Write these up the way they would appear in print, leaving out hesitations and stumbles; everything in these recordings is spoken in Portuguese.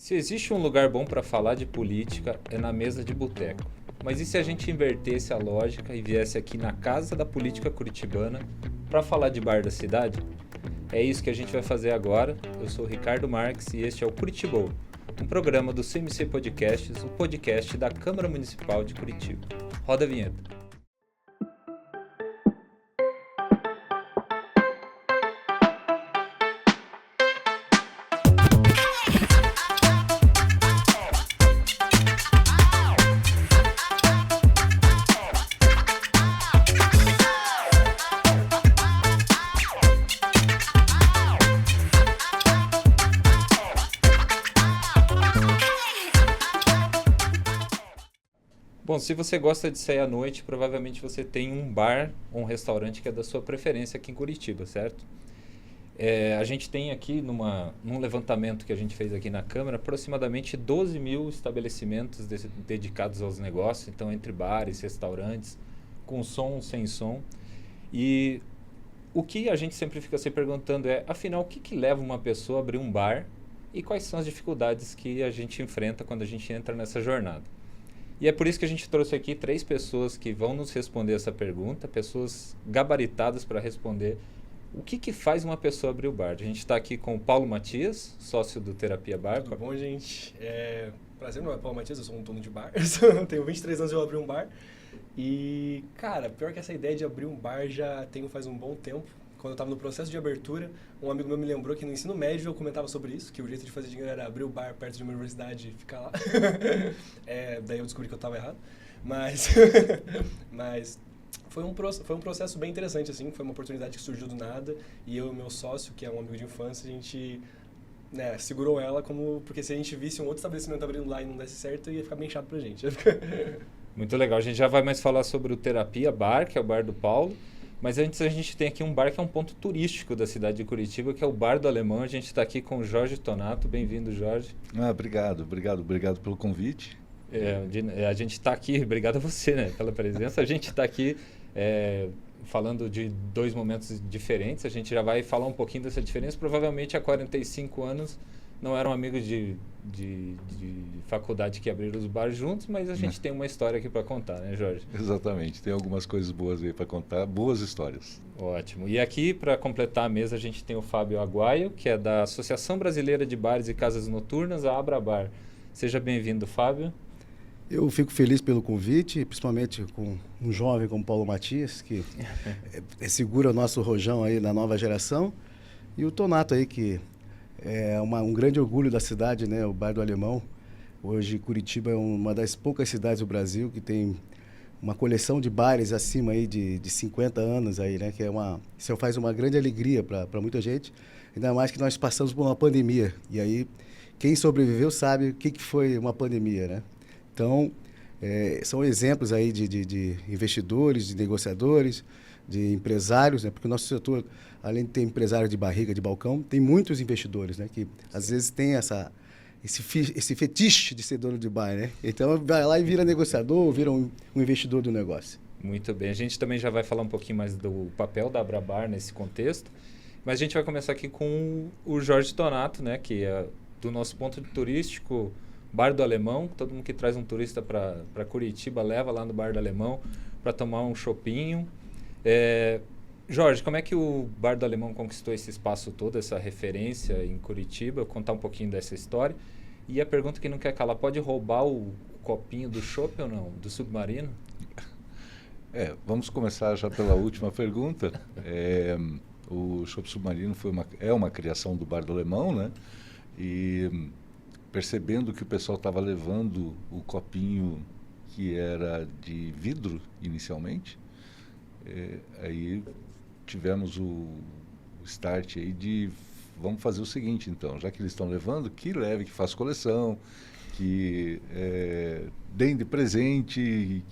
Se existe um lugar bom para falar de política, é na mesa de boteco. Mas e se a gente invertesse a lógica e viesse aqui na Casa da Política Curitibana para falar de bar da cidade? É isso que a gente vai fazer agora. Eu sou o Ricardo Marques e este é o Curitibou, um programa do CMC Podcasts, o podcast da Câmara Municipal de Curitiba. Roda a vinheta. Bom, se você gosta de sair à noite, provavelmente você tem um bar ou um restaurante que é da sua preferência aqui em Curitiba, certo? A gente tem aqui, num levantamento que a gente fez aqui na Câmara, aproximadamente 12 mil estabelecimentos dedicados aos negócios, então entre bares, restaurantes, com som, sem som. E o que a gente sempre fica se perguntando é, afinal, o que leva uma pessoa a abrir um bar e quais são as dificuldades que a gente enfrenta quando a gente entra nessa jornada? E é por isso que a gente trouxe aqui 3 pessoas que vão nos responder essa pergunta, pessoas gabaritadas para responder o que faz uma pessoa abrir o bar. A gente está aqui com o Paulo Matias, sócio do Terapia Bar. Tudo bom, gente? Prazer, meu nome é Paulo Matias, eu sou um dono de bar, tenho 23 anos e eu abri um bar. E, cara, pior que essa ideia de abrir um bar já tenho faz um bom tempo. Quando eu estava no processo de abertura, um amigo meu me lembrou que no ensino médio eu comentava sobre isso, que o jeito de fazer dinheiro era abrir o bar perto de uma universidade e ficar lá. Daí eu descobri que eu estava errado. Mas foi um processo bem interessante, assim, foi uma oportunidade que surgiu do nada. E eu e meu sócio, que é um amigo de infância, a gente segurou ela porque se a gente visse um outro estabelecimento abrindo lá e não desse certo, ia ficar bem chato pra gente. Muito legal, a gente já vai mais falar sobre o Terapia Bar, que é o bar do Paulo. Mas antes a gente tem aqui um bar que é um ponto turístico da cidade de Curitiba, que é o Bar do Alemão. A gente está aqui com o Jorge Tonato. Bem-vindo, Jorge. Obrigado pelo convite. A gente está aqui, obrigado a você, né, pela presença. A gente está aqui falando de 2 momentos diferentes. A gente já vai falar um pouquinho dessa diferença. Provavelmente há 45 anos não eram amigos de faculdade que abriram os bares juntos, mas a gente tem uma história aqui para contar, né, Jorge? Exatamente, tem algumas coisas boas aí para contar, boas histórias. Ótimo. E aqui, para completar a mesa, a gente tem o Fábio Aguaio, que é da Associação Brasileira de Bares e Casas Noturnas, a Abrabar. Seja bem-vindo, Fábio. Eu fico feliz pelo convite, principalmente com um jovem como Paulo Matias, que segura o nosso rojão aí na nova geração, e o Tonato aí, que é um grande orgulho da cidade, né? O Bar do Alemão. Hoje, Curitiba é uma das poucas cidades do Brasil que tem uma coleção de bares acima aí de 50 anos, aí, né? Isso faz uma grande alegria para muita gente, ainda mais que nós passamos por uma pandemia. E aí, quem sobreviveu sabe o que foi uma pandemia, né? Então, são exemplos aí de investidores, de negociadores, de empresários, né? Porque o nosso setor, além de ter empresário de barriga, de balcão, tem muitos investidores, né? Que às vezes tem esse fetiche de ser dono de bar, né? Então vai lá e vira negociador, vira um investidor do negócio. Muito bem, a gente também já vai falar um pouquinho mais do papel da Abrabar nesse contexto, mas a gente vai começar aqui com o Jorge Tonato, né? Que é do nosso ponto turístico, Bar do Alemão. Todo mundo que traz um turista para Curitiba leva lá no Bar do Alemão para tomar um chopinho. Jorge, como é que o Bar do Alemão conquistou esse espaço todo, essa referência em Curitiba? Contar um pouquinho dessa história. E a pergunta que não quer calar, pode roubar o copinho do chopp ou não? Do Submarino? Vamos começar já pela última pergunta. O chopp Submarino é uma criação do Bar do Alemão, né? E percebendo que o pessoal estava levando o copinho que era de vidro inicialmente, aí tivemos o start aí de vamos fazer o seguinte, então, já que eles estão levando, que leve, que faça coleção, que deem de presente,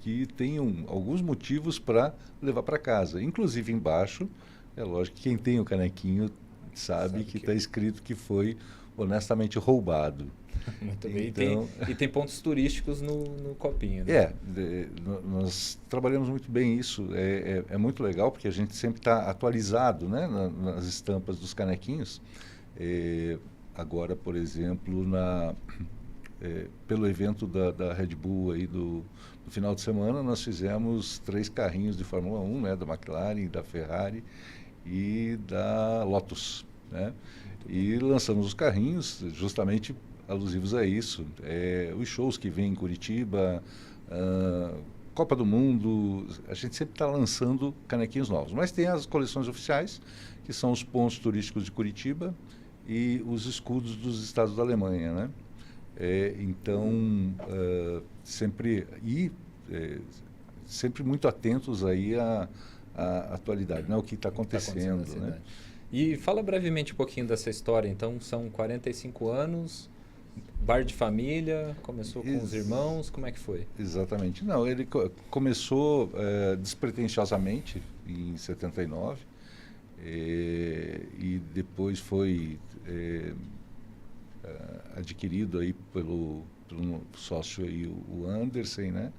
que tenham alguns motivos para levar para casa. Inclusive embaixo, é lógico que quem tem o canequinho sabe que está escrito que foi honestamente roubado. Muito bem. Então, e tem pontos turísticos no copinho, né? Nós trabalhamos muito bem isso. É muito legal porque a gente sempre está atualizado, né, nas estampas dos canequinhos. agora, por exemplo, pelo evento da Red Bull aí do final de semana, nós fizemos 3 carrinhos de Fórmula 1, né, da McLaren, da Ferrari e da Lotus, né? E lançamos os carrinhos justamente alusivos a isso. Os shows que vêm em Curitiba, Copa do Mundo, a gente sempre está lançando canequinhos novos. Mas tem as coleções oficiais, que são os pontos turísticos de Curitiba e os escudos dos estados da Alemanha, né? Então, sempre muito atentos aí à atualidade, né? O que está acontecendo, né? E fala brevemente um pouquinho dessa história. Então, são 45 anos, bar de família, começou com os irmãos, como é que foi? Exatamente. Não, ele começou despretensiosamente em 79 e depois foi adquirido aí pelo sócio aí, o Andersen, né?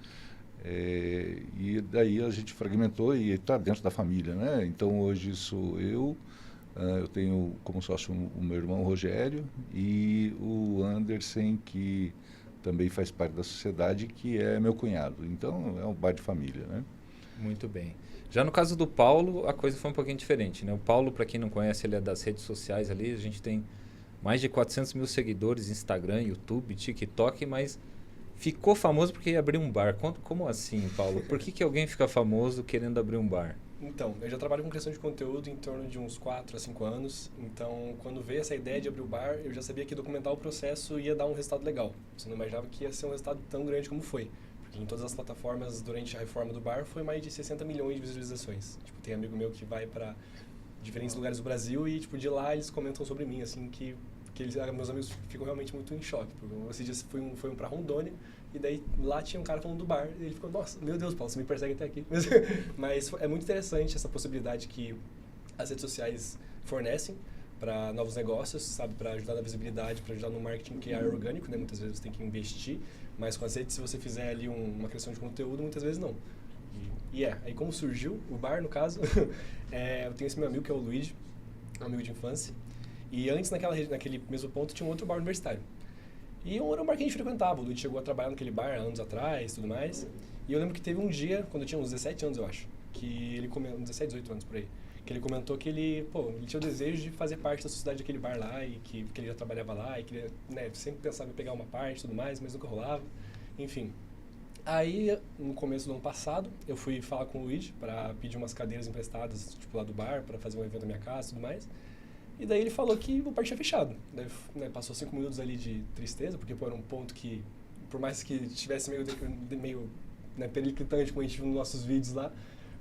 E daí a gente fragmentou e está dentro da família, né? Então hoje sou eu tenho como sócio o meu irmão Rogério e o Andersen, que também faz parte da sociedade, que é meu cunhado. Então é um bar de família, né? Muito bem. Já no caso do Paulo, a coisa foi um pouquinho diferente, né? O Paulo, para quem não conhece, ele é das redes sociais ali. A gente tem mais de 400 mil seguidores, Instagram, YouTube, TikTok, mas ficou famoso porque ia abrir um bar. Como assim, Paulo? Por que alguém fica famoso querendo abrir um bar? Então, eu já trabalho com criação de conteúdo em torno de uns 4 a 5 anos. Então, quando veio essa ideia de abrir o bar, eu já sabia que documentar o processo ia dar um resultado legal. Você não imaginava que ia ser um resultado tão grande como foi. Porque em todas as plataformas, durante a reforma do bar, foi mais de 60 milhões de visualizações. Tipo, tem amigo meu que vai para diferentes lugares do Brasil e, tipo, de lá eles comentam sobre mim, assim, que meus amigos ficam realmente muito em choque. Porque esse dia foi um para Rondônia, e daí lá tinha um cara falando do bar, e ele ficou, nossa, meu Deus, Paulo, você me persegue até aqui. Mas é muito interessante essa possibilidade que as redes sociais fornecem para novos negócios, sabe, para ajudar na visibilidade, para ajudar no marketing que é orgânico, né? Muitas vezes você tem que investir, mas com as redes, se você fizer ali uma criação de conteúdo, muitas vezes não. Aí como surgiu o bar, no caso, eu tenho esse meu amigo que é o Luigi, um amigo de infância, e antes naquele mesmo ponto tinha um outro bar universitário. E era um bar que a gente frequentava. O Luigi chegou a trabalhar naquele bar há anos atrás e tudo mais. E eu lembro que teve um dia, quando eu tinha uns 17 anos, eu acho, que ele comentou, 17, 18 anos por aí, que ele comentou que ele tinha o desejo de fazer parte da sociedade daquele bar lá, e que ele já trabalhava lá, e que ele, né, sempre pensava em pegar uma parte e tudo mais, mas nunca rolava. Enfim. Aí, no começo do ano passado, eu fui falar com o Luigi para pedir umas cadeiras emprestadas, tipo, lá do bar, para fazer um evento na minha casa e tudo mais. E daí ele falou que o bar tinha fechado. Daí, né, passou 5 minutos ali de tristeza, porque era um ponto que, por mais que estivesse meio né, periclitante, como a gente viu nos nossos vídeos lá,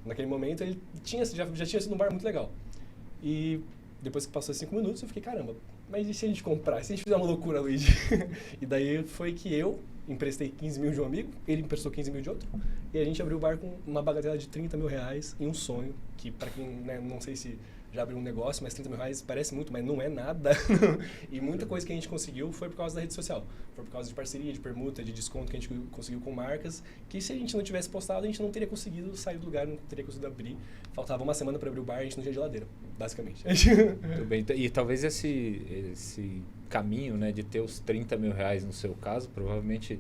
naquele momento ele já tinha sido um bar muito legal. E depois que passou 5 minutos, eu fiquei, caramba, mas e se a gente comprar? E se a gente fizer uma loucura, Luigi? E daí foi que eu emprestei 15 mil de um amigo, ele emprestou 15 mil de outro, e a gente abriu o bar com uma bagatela de 30 mil reais e um sonho, que para quem, né, não sei se já abriu um negócio, mas 30 mil reais parece muito, mas não é nada. E muita coisa que a gente conseguiu foi por causa da rede social. Foi por causa de parceria, de permuta, de desconto que a gente conseguiu com marcas, que se a gente não tivesse postado, a gente não teria conseguido sair do lugar, não teria conseguido abrir. Faltava uma semana para abrir o bar e a gente não tinha geladeira, basicamente. Muito bem. E talvez esse caminho, né, de ter os 30 mil reais no seu caso, provavelmente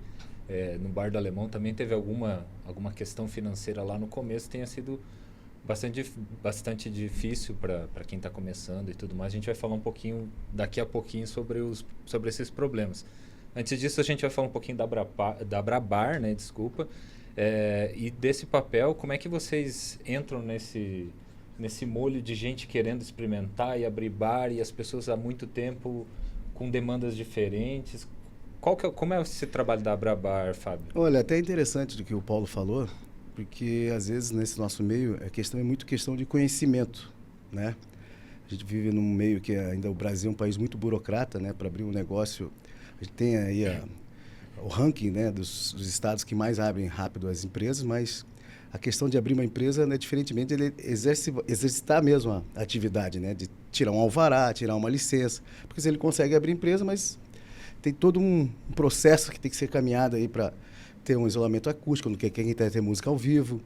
no Bar do Alemão também teve alguma questão financeira lá no começo, tenha sido bastante difícil para quem está começando e tudo mais. A gente vai falar um pouquinho, daqui a pouquinho, sobre esses problemas. Antes disso, a gente vai falar um pouquinho da Abrabar, né? Desculpa. E desse papel, como é que vocês entram nesse molho de gente querendo experimentar e abrir bar, e as pessoas há muito tempo com demandas diferentes? Como é esse trabalho da Abrabar, Fábio? Olha, até interessante do que o Paulo falou, porque às vezes nesse nosso meio é muito questão de conhecimento, né? A gente vive num meio que ainda o Brasil é um país muito burocrata, né? Para abrir um negócio, a gente tem aí o ranking, né, dos estados que mais abrem rápido as empresas, mas a questão de abrir uma empresa, né, diferentemente, ele exercitar mesmo a atividade, né? De tirar um alvará, tirar uma licença, porque se ele consegue abrir empresa, mas tem todo um processo que tem que ser caminhado aí para ter um isolamento acústico, quem quer ter música ao vivo.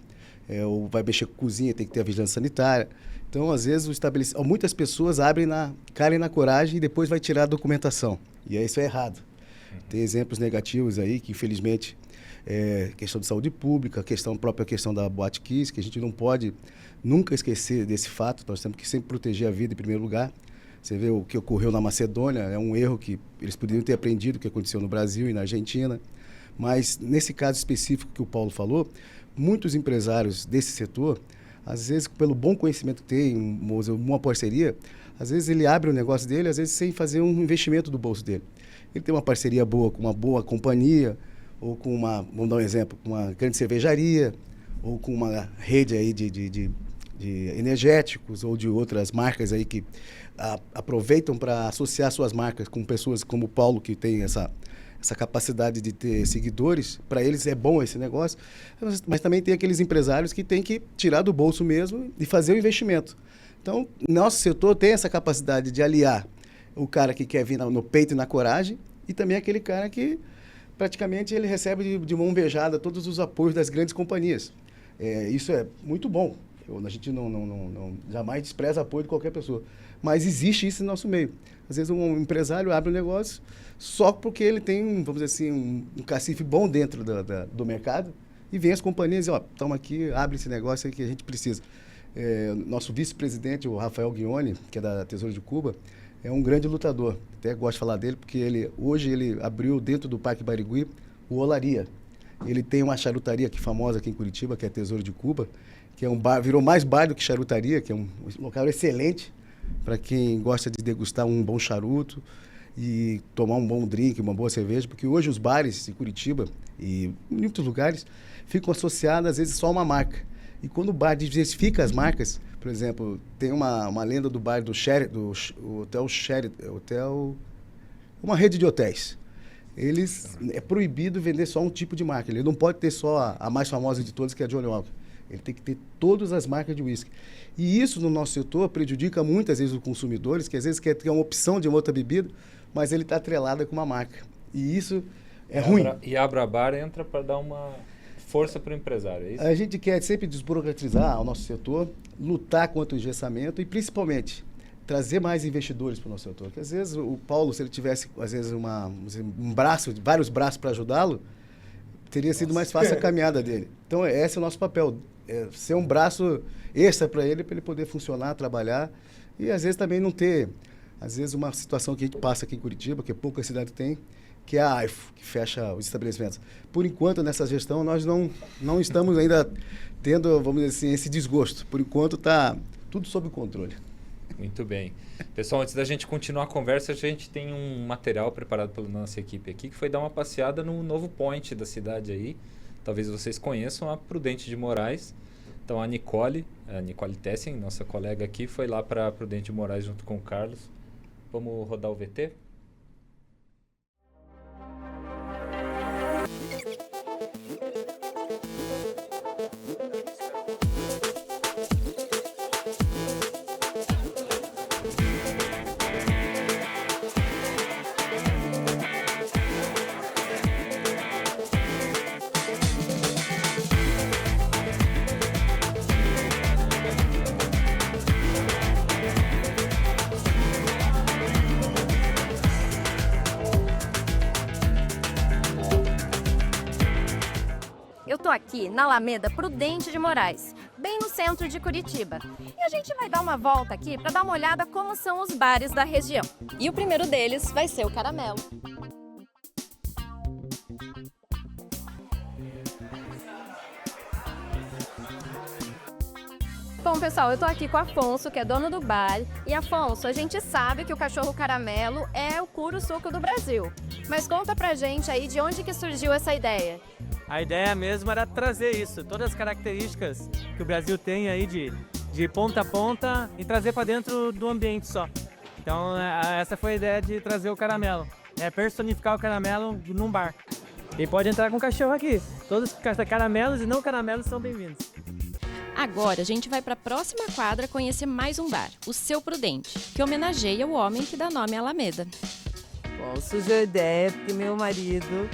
ou vai mexer com cozinha, tem que ter a vigilância sanitária. Então, às vezes, muitas pessoas caem na coragem e depois vai tirar a documentação. E isso é errado. Tem exemplos negativos aí que, infelizmente, questão de saúde pública, própria questão da Boate Kiss, que a gente não pode nunca esquecer desse fato. Nós temos que sempre proteger a vida em primeiro lugar. Você vê o que ocorreu na Macedônia, é um erro que eles poderiam ter aprendido o que aconteceu no Brasil e na Argentina. Mas, nesse caso específico que o Paulo falou, muitos empresários desse setor, às vezes, pelo bom conhecimento que tem, uma parceria, às vezes ele abre o negócio dele, às vezes sem fazer um investimento do bolso dele. Ele tem uma parceria boa com uma boa companhia, ou com vamos dar um exemplo, com uma grande cervejaria, ou com uma rede aí de energéticos, ou de outras marcas aí que aproveitam para associar suas marcas com pessoas como o Paulo, que tem essa capacidade de ter seguidores. Para eles é bom esse negócio, mas também tem aqueles empresários que têm que tirar do bolso mesmo e fazer o investimento. Então, nosso setor tem essa capacidade de aliar o cara que quer vir no peito e na coragem, e também aquele cara que praticamente ele recebe de mão beijada todos os apoios das grandes companhias. Isso é muito bom. A gente não jamais despreza apoio de qualquer pessoa. Mas existe isso no nosso meio. Às vezes um empresário abre um negócio só porque ele tem, vamos dizer assim, um cacife bom dentro do mercado, e vem as companhias e estamos aqui, abre esse negócio aí que a gente precisa. Nosso vice-presidente, o Rafael Guione, que é da Tesouro de Cuba, é um grande lutador. Até gosto de falar dele porque hoje ele abriu dentro do Parque Barigui o Olaria. Ele tem uma charutaria aqui famosa aqui em Curitiba, que é a Tesouro de Cuba, que é um bar, virou mais bar do que charutaria, que é um local excelente para quem gosta de degustar um bom charuto e tomar um bom drink, uma boa cerveja, porque hoje os bares em Curitiba e em muitos lugares ficam associados, às vezes, só a uma marca. E quando o bar diversifica as marcas, por exemplo, tem uma lenda do bar do Hotel Sheraton, uma rede de hotéis. É proibido vender só um tipo de marca. Ele não pode ter só a mais famosa de todas, que é a Johnnie Walker. Ele tem que ter todas as marcas de uísque. E isso, no nosso setor, prejudica muitas vezes os consumidores, que às vezes quer ter uma opção de uma outra bebida, mas ele está atrelado com uma marca. E isso é ruim. E a Abrabar entra para dar uma força para o empresário, é isso? A gente quer sempre desburocratizar o nosso setor, lutar contra o engessamento e, principalmente, trazer mais investidores para o nosso setor. Porque, às vezes, o Paulo, se ele tivesse, às vezes, vários braços para ajudá-lo, teria sido mais fácil a caminhada dele. Então, esse é o nosso papel, ser um braço extra para ele poder funcionar, trabalhar, e, às vezes, também não ter, às vezes, uma situação que a gente passa aqui em Curitiba, que pouca cidade tem, que é a AIFO, que fecha os estabelecimentos. Por enquanto, nessa gestão, nós não estamos ainda tendo, vamos dizer assim, esse desgosto. Por enquanto, está tudo sob controle. Muito bem. Pessoal, antes da gente continuar a conversa, a gente tem um material preparado pela nossa equipe aqui, que foi dar uma passeada no novo point da cidade aí. Talvez vocês conheçam a Prudente de Moraes. Então, a Nicole Tessen, nossa colega aqui, foi lá para a Prudente de Moraes junto com o Carlos. Vamos rodar o VT? Eu tô aqui na Alameda Prudente de Moraes, bem no centro de Curitiba. E a gente vai dar uma volta aqui para dar uma olhada como são os bares da região. E o primeiro deles vai ser o Caramelo. Bom, pessoal, eu tô aqui com o Afonso, que é dono do bar. E, Afonso, a gente sabe que o cachorro caramelo é o puro suco do Brasil. Mas conta pra gente aí de onde que surgiu essa ideia. A ideia mesmo era trazer isso, todas as características que o Brasil tem aí de ponta a ponta e trazer para dentro do ambiente só. Então essa foi a ideia de trazer o caramelo, personificar o caramelo num bar. E pode entrar com cachorro aqui, todos os caramelos e não caramelos são bem-vindos. Agora a gente vai para a próxima quadra conhecer mais um bar, o Seu Prudente, que homenageia o homem que dá nome à Alameda. Bom, surgiu a ideia porque meu marido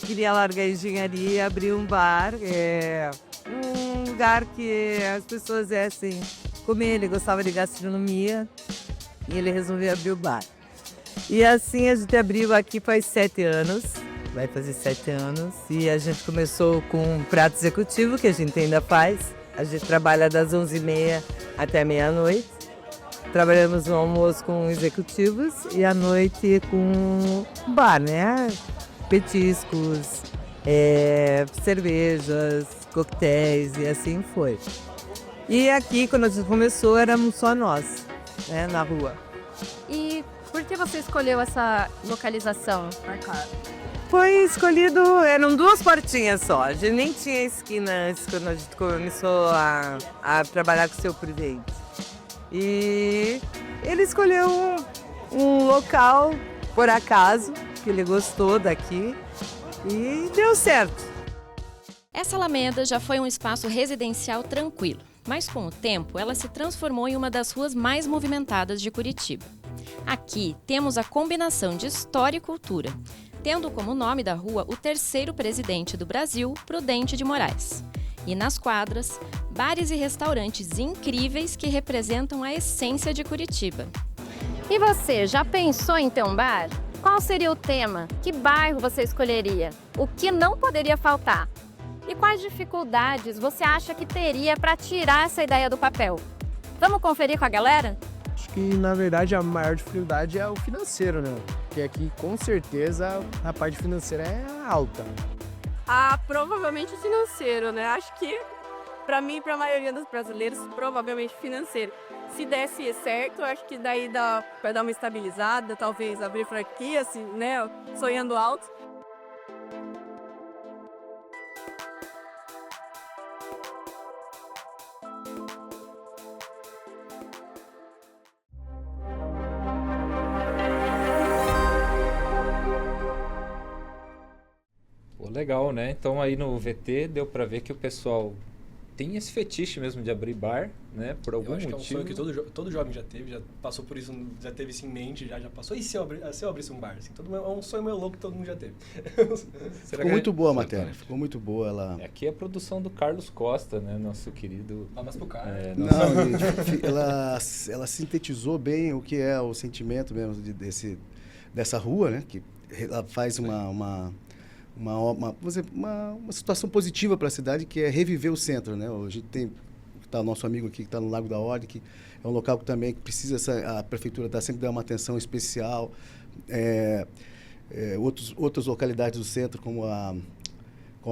queria largar a engenharia e abrir um bar. lugar que as pessoas viessem comer. Ele gostava de gastronomia e ele resolveu abrir o bar. E assim a gente abriu aqui faz 7 anos, vai fazer 7 anos. E a gente começou com um prato executivo, que a gente ainda faz. A gente trabalha das 11h30 até meia-noite. Trabalhamos no almoço com executivos e à noite com bar, né? Petiscos, cervejas, coquetéis e assim foi. E aqui, quando a gente começou, éramos só nós, né, na rua. E por que você escolheu essa localização? Foi escolhido, eram 2 portinhas só, a gente nem tinha esquina antes quando a gente começou a trabalhar com o seu presidente. E ele escolheu um local, por acaso, que ele gostou daqui e deu certo. Essa Alameda já foi um espaço residencial tranquilo, mas com o tempo ela se transformou em uma das ruas mais movimentadas de Curitiba. Aqui temos a combinação de história e cultura, tendo como nome da rua o 3º presidente do Brasil, Prudente de Moraes. E nas quadras, bares e restaurantes incríveis que representam a essência de Curitiba. E você, já pensou em ter um bar? Qual seria o tema? Que bairro você escolheria? O que não poderia faltar? E quais dificuldades você acha que teria para tirar essa ideia do papel? Vamos conferir com a galera? Acho que, na verdade, a maior dificuldade é o financeiro, né? Porque aqui, com certeza, a parte financeira é alta. Provavelmente financeiro, né? Acho que, pra mim e pra maioria dos brasileiros, provavelmente financeiro. Se desse certo, acho que daí vai dar uma estabilizada, talvez abrir franquia, assim, né? Sonhando alto. Legal, né? Então aí no VT deu para ver que o pessoal tem esse fetiche mesmo de abrir bar, né? Por algum eu acho motivo. Que é um sonho que todo jovem já teve, já passou por isso, já teve isso em mente, já passou. E se eu abrisse um bar? Assim, é um sonho meio louco que todo mundo já teve. Ficou muito boa a matéria, ficou muito boa. Aqui é a produção do Carlos Costa, né? Nosso querido... Palmas pro cara. Ela sintetizou bem o que é o sentimento mesmo dessa rua, né? Que ela faz uma situação positiva para a cidade, que é reviver o centro, né? A gente tem o nosso amigo aqui que está no Lago da Ordem, que é um local que também precisa a prefeitura sempre dar uma atenção especial. Outras localidades do centro, como a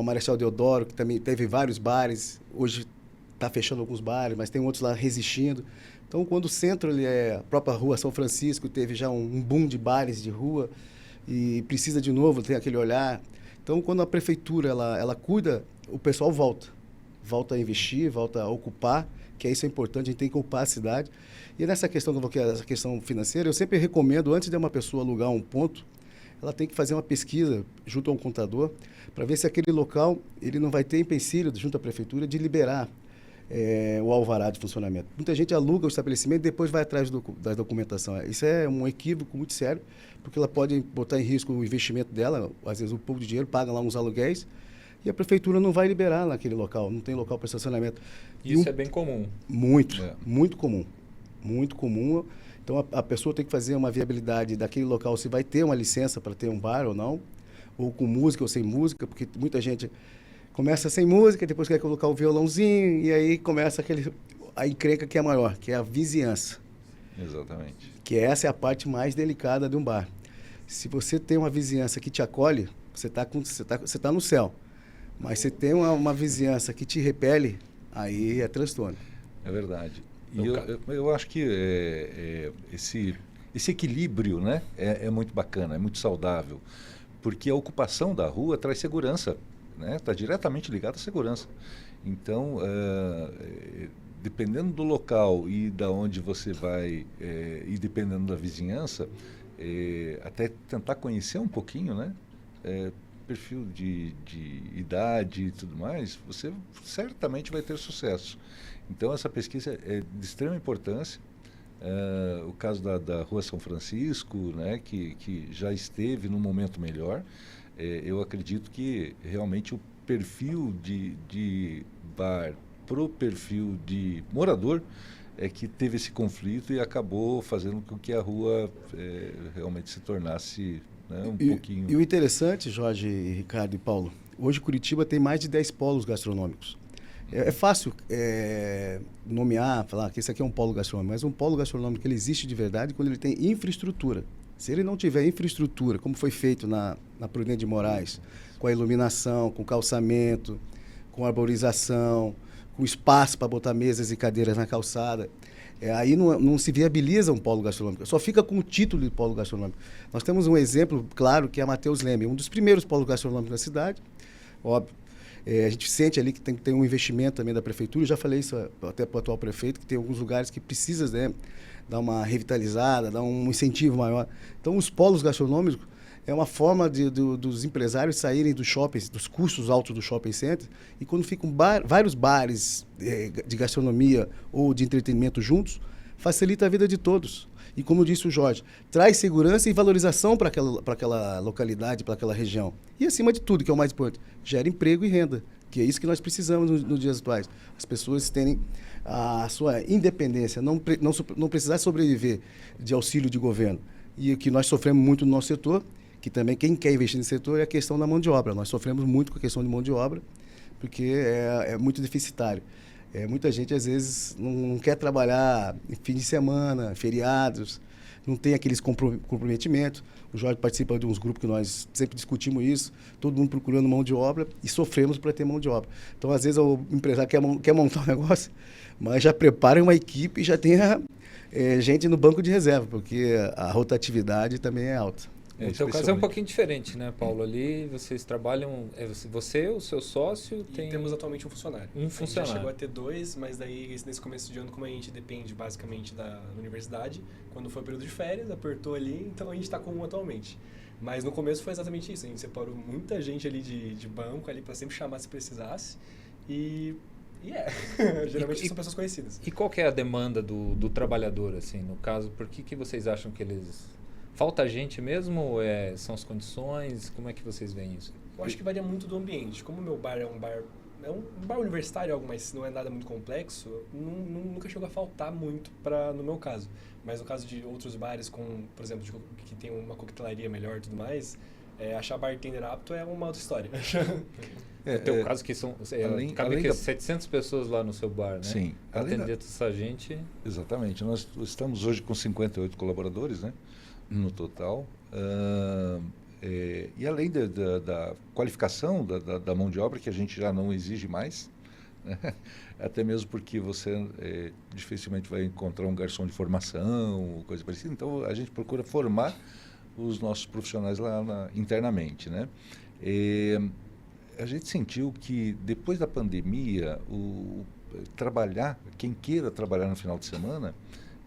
Marechal Deodoro, que também teve vários bares, hoje está fechando alguns bares, mas tem outros lá resistindo. Então, quando o centro, a própria rua São Francisco, teve já um boom de bares de rua e precisa de novo ter aquele olhar. Então, quando a prefeitura ela cuida, o pessoal volta a investir, volta a ocupar, que isso é importante, a gente tem que ocupar a cidade. E nessa questão essa questão financeira, eu sempre recomendo, antes de uma pessoa alugar um ponto, ela tem que fazer uma pesquisa junto a um contador para ver se aquele local ele não vai ter empecilho junto à prefeitura de liberar o alvará de funcionamento. Muita gente aluga o estabelecimento e depois vai atrás da documentação. Isso é um equívoco muito sério, porque ela pode botar em risco o investimento dela. Às vezes o pouco de dinheiro paga lá uns aluguéis e a prefeitura não vai liberar naquele local, não tem local para estacionamento. Isso é bem comum. Muito comum. Muito comum. Então a pessoa tem que fazer uma viabilidade daquele local, se vai ter uma licença para ter um bar ou não, ou com música ou sem música, porque muita gente começa sem música, depois quer colocar o violãozinho, e aí começa a encrenca que é maior, que é a vizinhança. Exatamente. Que essa é a parte mais delicada de um bar. Se você tem uma vizinhança que te acolhe, você tá no céu. Mas se tem uma vizinhança que te repele, aí é transtorno. É verdade. E eu acho que esse equilíbrio, né, é muito bacana, é muito saudável, porque a ocupação da rua traz segurança. Está diretamente ligado à segurança. Então, dependendo do local e da onde você vai, e dependendo da vizinhança, até tentar conhecer um pouquinho, né? Perfil de idade e tudo mais, você certamente vai ter sucesso. Então, essa pesquisa é de extrema importância. O caso da Rua São Francisco, né, que já esteve num momento melhor, eu acredito que realmente o perfil de bar pro perfil de morador é que teve esse conflito e acabou fazendo com que a rua realmente se tornasse, né, um pouquinho... E o interessante, Jorge, Ricardo e Paulo, hoje Curitiba tem mais de 10 polos gastronômicos. É fácil nomear, falar que esse aqui é um polo gastronômico, mas um polo gastronômico ele existe de verdade quando ele tem infraestrutura. Se ele não tiver infraestrutura, como foi feito na Prudente de Moraes, com a iluminação, com o calçamento, com a arborização, com espaço para botar mesas e cadeiras na calçada, aí não se viabiliza um polo gastronômico, só fica com o título de polo gastronômico. Nós temos um exemplo claro que é a Mateus Leme, um dos primeiros polos gastronômicos da cidade, óbvio. A gente sente ali que tem que ter um investimento também da prefeitura, eu já falei isso até para o atual prefeito, que tem alguns lugares que precisa, né, dar uma revitalizada, dar um incentivo maior. Então, os polos gastronômicos é uma forma dos empresários saírem dos shoppings, dos custos altos do shopping center, e quando ficam vários bares de gastronomia ou de entretenimento juntos, facilita a vida de todos. E como disse o Jorge, traz segurança e valorização para aquela localidade, para aquela região. E acima de tudo, que é o mais importante, gera emprego e renda, que é isso que nós precisamos nos dias atuais. As pessoas terem a sua independência, não precisar sobreviver de auxílio de governo. E o que nós sofremos muito no nosso setor, que também quem quer investir nesse setor é a questão da mão de obra. Nós sofremos muito com a questão de mão de obra, porque é muito deficitário. Muita gente, às vezes, não quer trabalhar em fim de semana, feriados, não tem aqueles comprometimentos. O Jorge participa de uns grupos que nós sempre discutimos isso, todo mundo procurando mão de obra e sofremos para ter mão de obra. Então, às vezes, o empresário quer montar um negócio, mas já prepara uma equipe e já tem gente no banco de reserva, porque a rotatividade também é alta. No seu caso é um pouquinho diferente, né, Paulo? Ali vocês trabalham, você, o seu sócio, tem... Temos atualmente um funcionário. Um funcionário. A gente já chegou a ter 2, mas daí nesse começo de ano, como a gente depende basicamente da universidade, quando foi o período de férias, apertou ali, então a gente está com 1 atualmente. Mas no começo foi exatamente isso, a gente separou muita gente ali de banco ali para sempre chamar se precisasse geralmente são pessoas conhecidas. E qual que é a demanda do trabalhador, assim, no caso? Por que vocês acham que eles... Falta gente mesmo ou são as condições? Como é que vocês veem isso? Eu acho que varia muito do ambiente. Como o meu bar é um bar universitário, algo, mas não é nada muito complexo, nunca chegou a faltar muito no meu caso. Mas no caso de outros bares, por exemplo, que tem uma coquetelaria melhor e tudo mais, achar bartender apto é uma outra história. No teu caso, que são além que 700 pessoas lá no seu bar, né? Sim. Atender toda essa gente... Exatamente. Nós estamos hoje com 58 colaboradores, né? No total. E além da qualificação da mão de obra, que a gente já não exige mais, né? Até mesmo porque você dificilmente vai encontrar um garçom de formação, coisa parecida. Então, a gente procura formar os nossos profissionais lá internamente, né? A gente sentiu que, depois da pandemia, quem queira trabalhar no final de semana,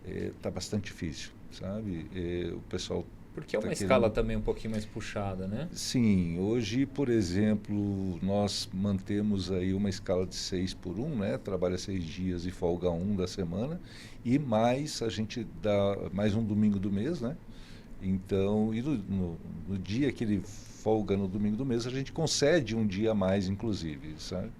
está bastante difícil. Sabe? O pessoal... Porque é uma escala também um pouquinho mais puxada, né? Sim. Hoje, por exemplo, nós mantemos aí uma escala de 6x1, né? Trabalha 6 dias e folga 1 da semana. E mais, a gente dá mais um domingo do mês, né? Então, e no dia que ele folga no domingo do mês, a gente concede um dia a mais, inclusive, sabe?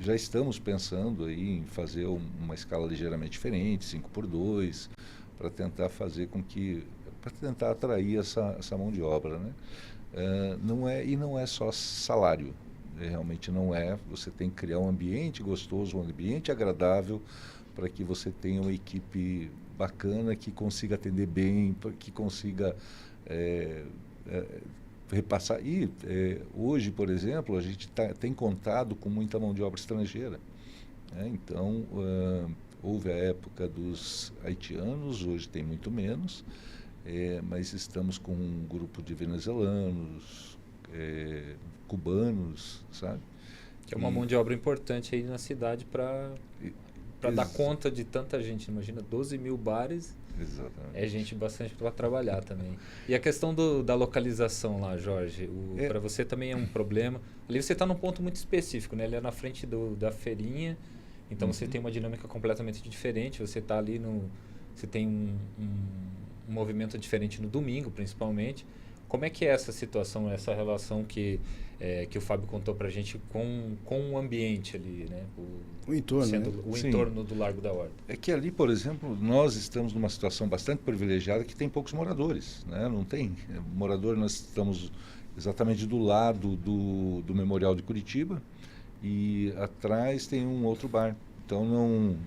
Já estamos pensando aí em fazer uma escala ligeiramente diferente, 5x2, para tentar fazer para tentar atrair essa mão de obra, né? Não é só salário, realmente não é. Você tem que criar um ambiente gostoso, um ambiente agradável, para que você tenha uma equipe bacana, que consiga atender bem, que consiga repassar. E hoje, por exemplo, a gente tem contado com muita mão de obra estrangeira, né? Então, houve a época dos haitianos, hoje tem muito menos, mas estamos com um grupo de venezuelanos, cubanos, sabe? Que é uma mão de obra importante aí na cidade para dar conta de tanta gente. Imagina, 12 mil bares. Exatamente. É gente bastante para trabalhar também. E a questão da localização lá, Jorge, para você também é um problema. Ali você está num ponto muito específico, né? Ele é na frente da feirinha, então você tem uma dinâmica completamente diferente. Você está ali você tem um movimento diferente no domingo, principalmente. como é que é essa situação, essa relação que o Fábio contou pra gente com o ambiente ali, né? O entorno, sendo né? o Sim. entorno do Largo da Horta. É que ali, por exemplo, nós estamos numa situação bastante privilegiada que tem poucos moradores, né? Não tem morador, nós estamos exatamente do lado do Memorial de Curitiba e atrás tem um outro bar. Então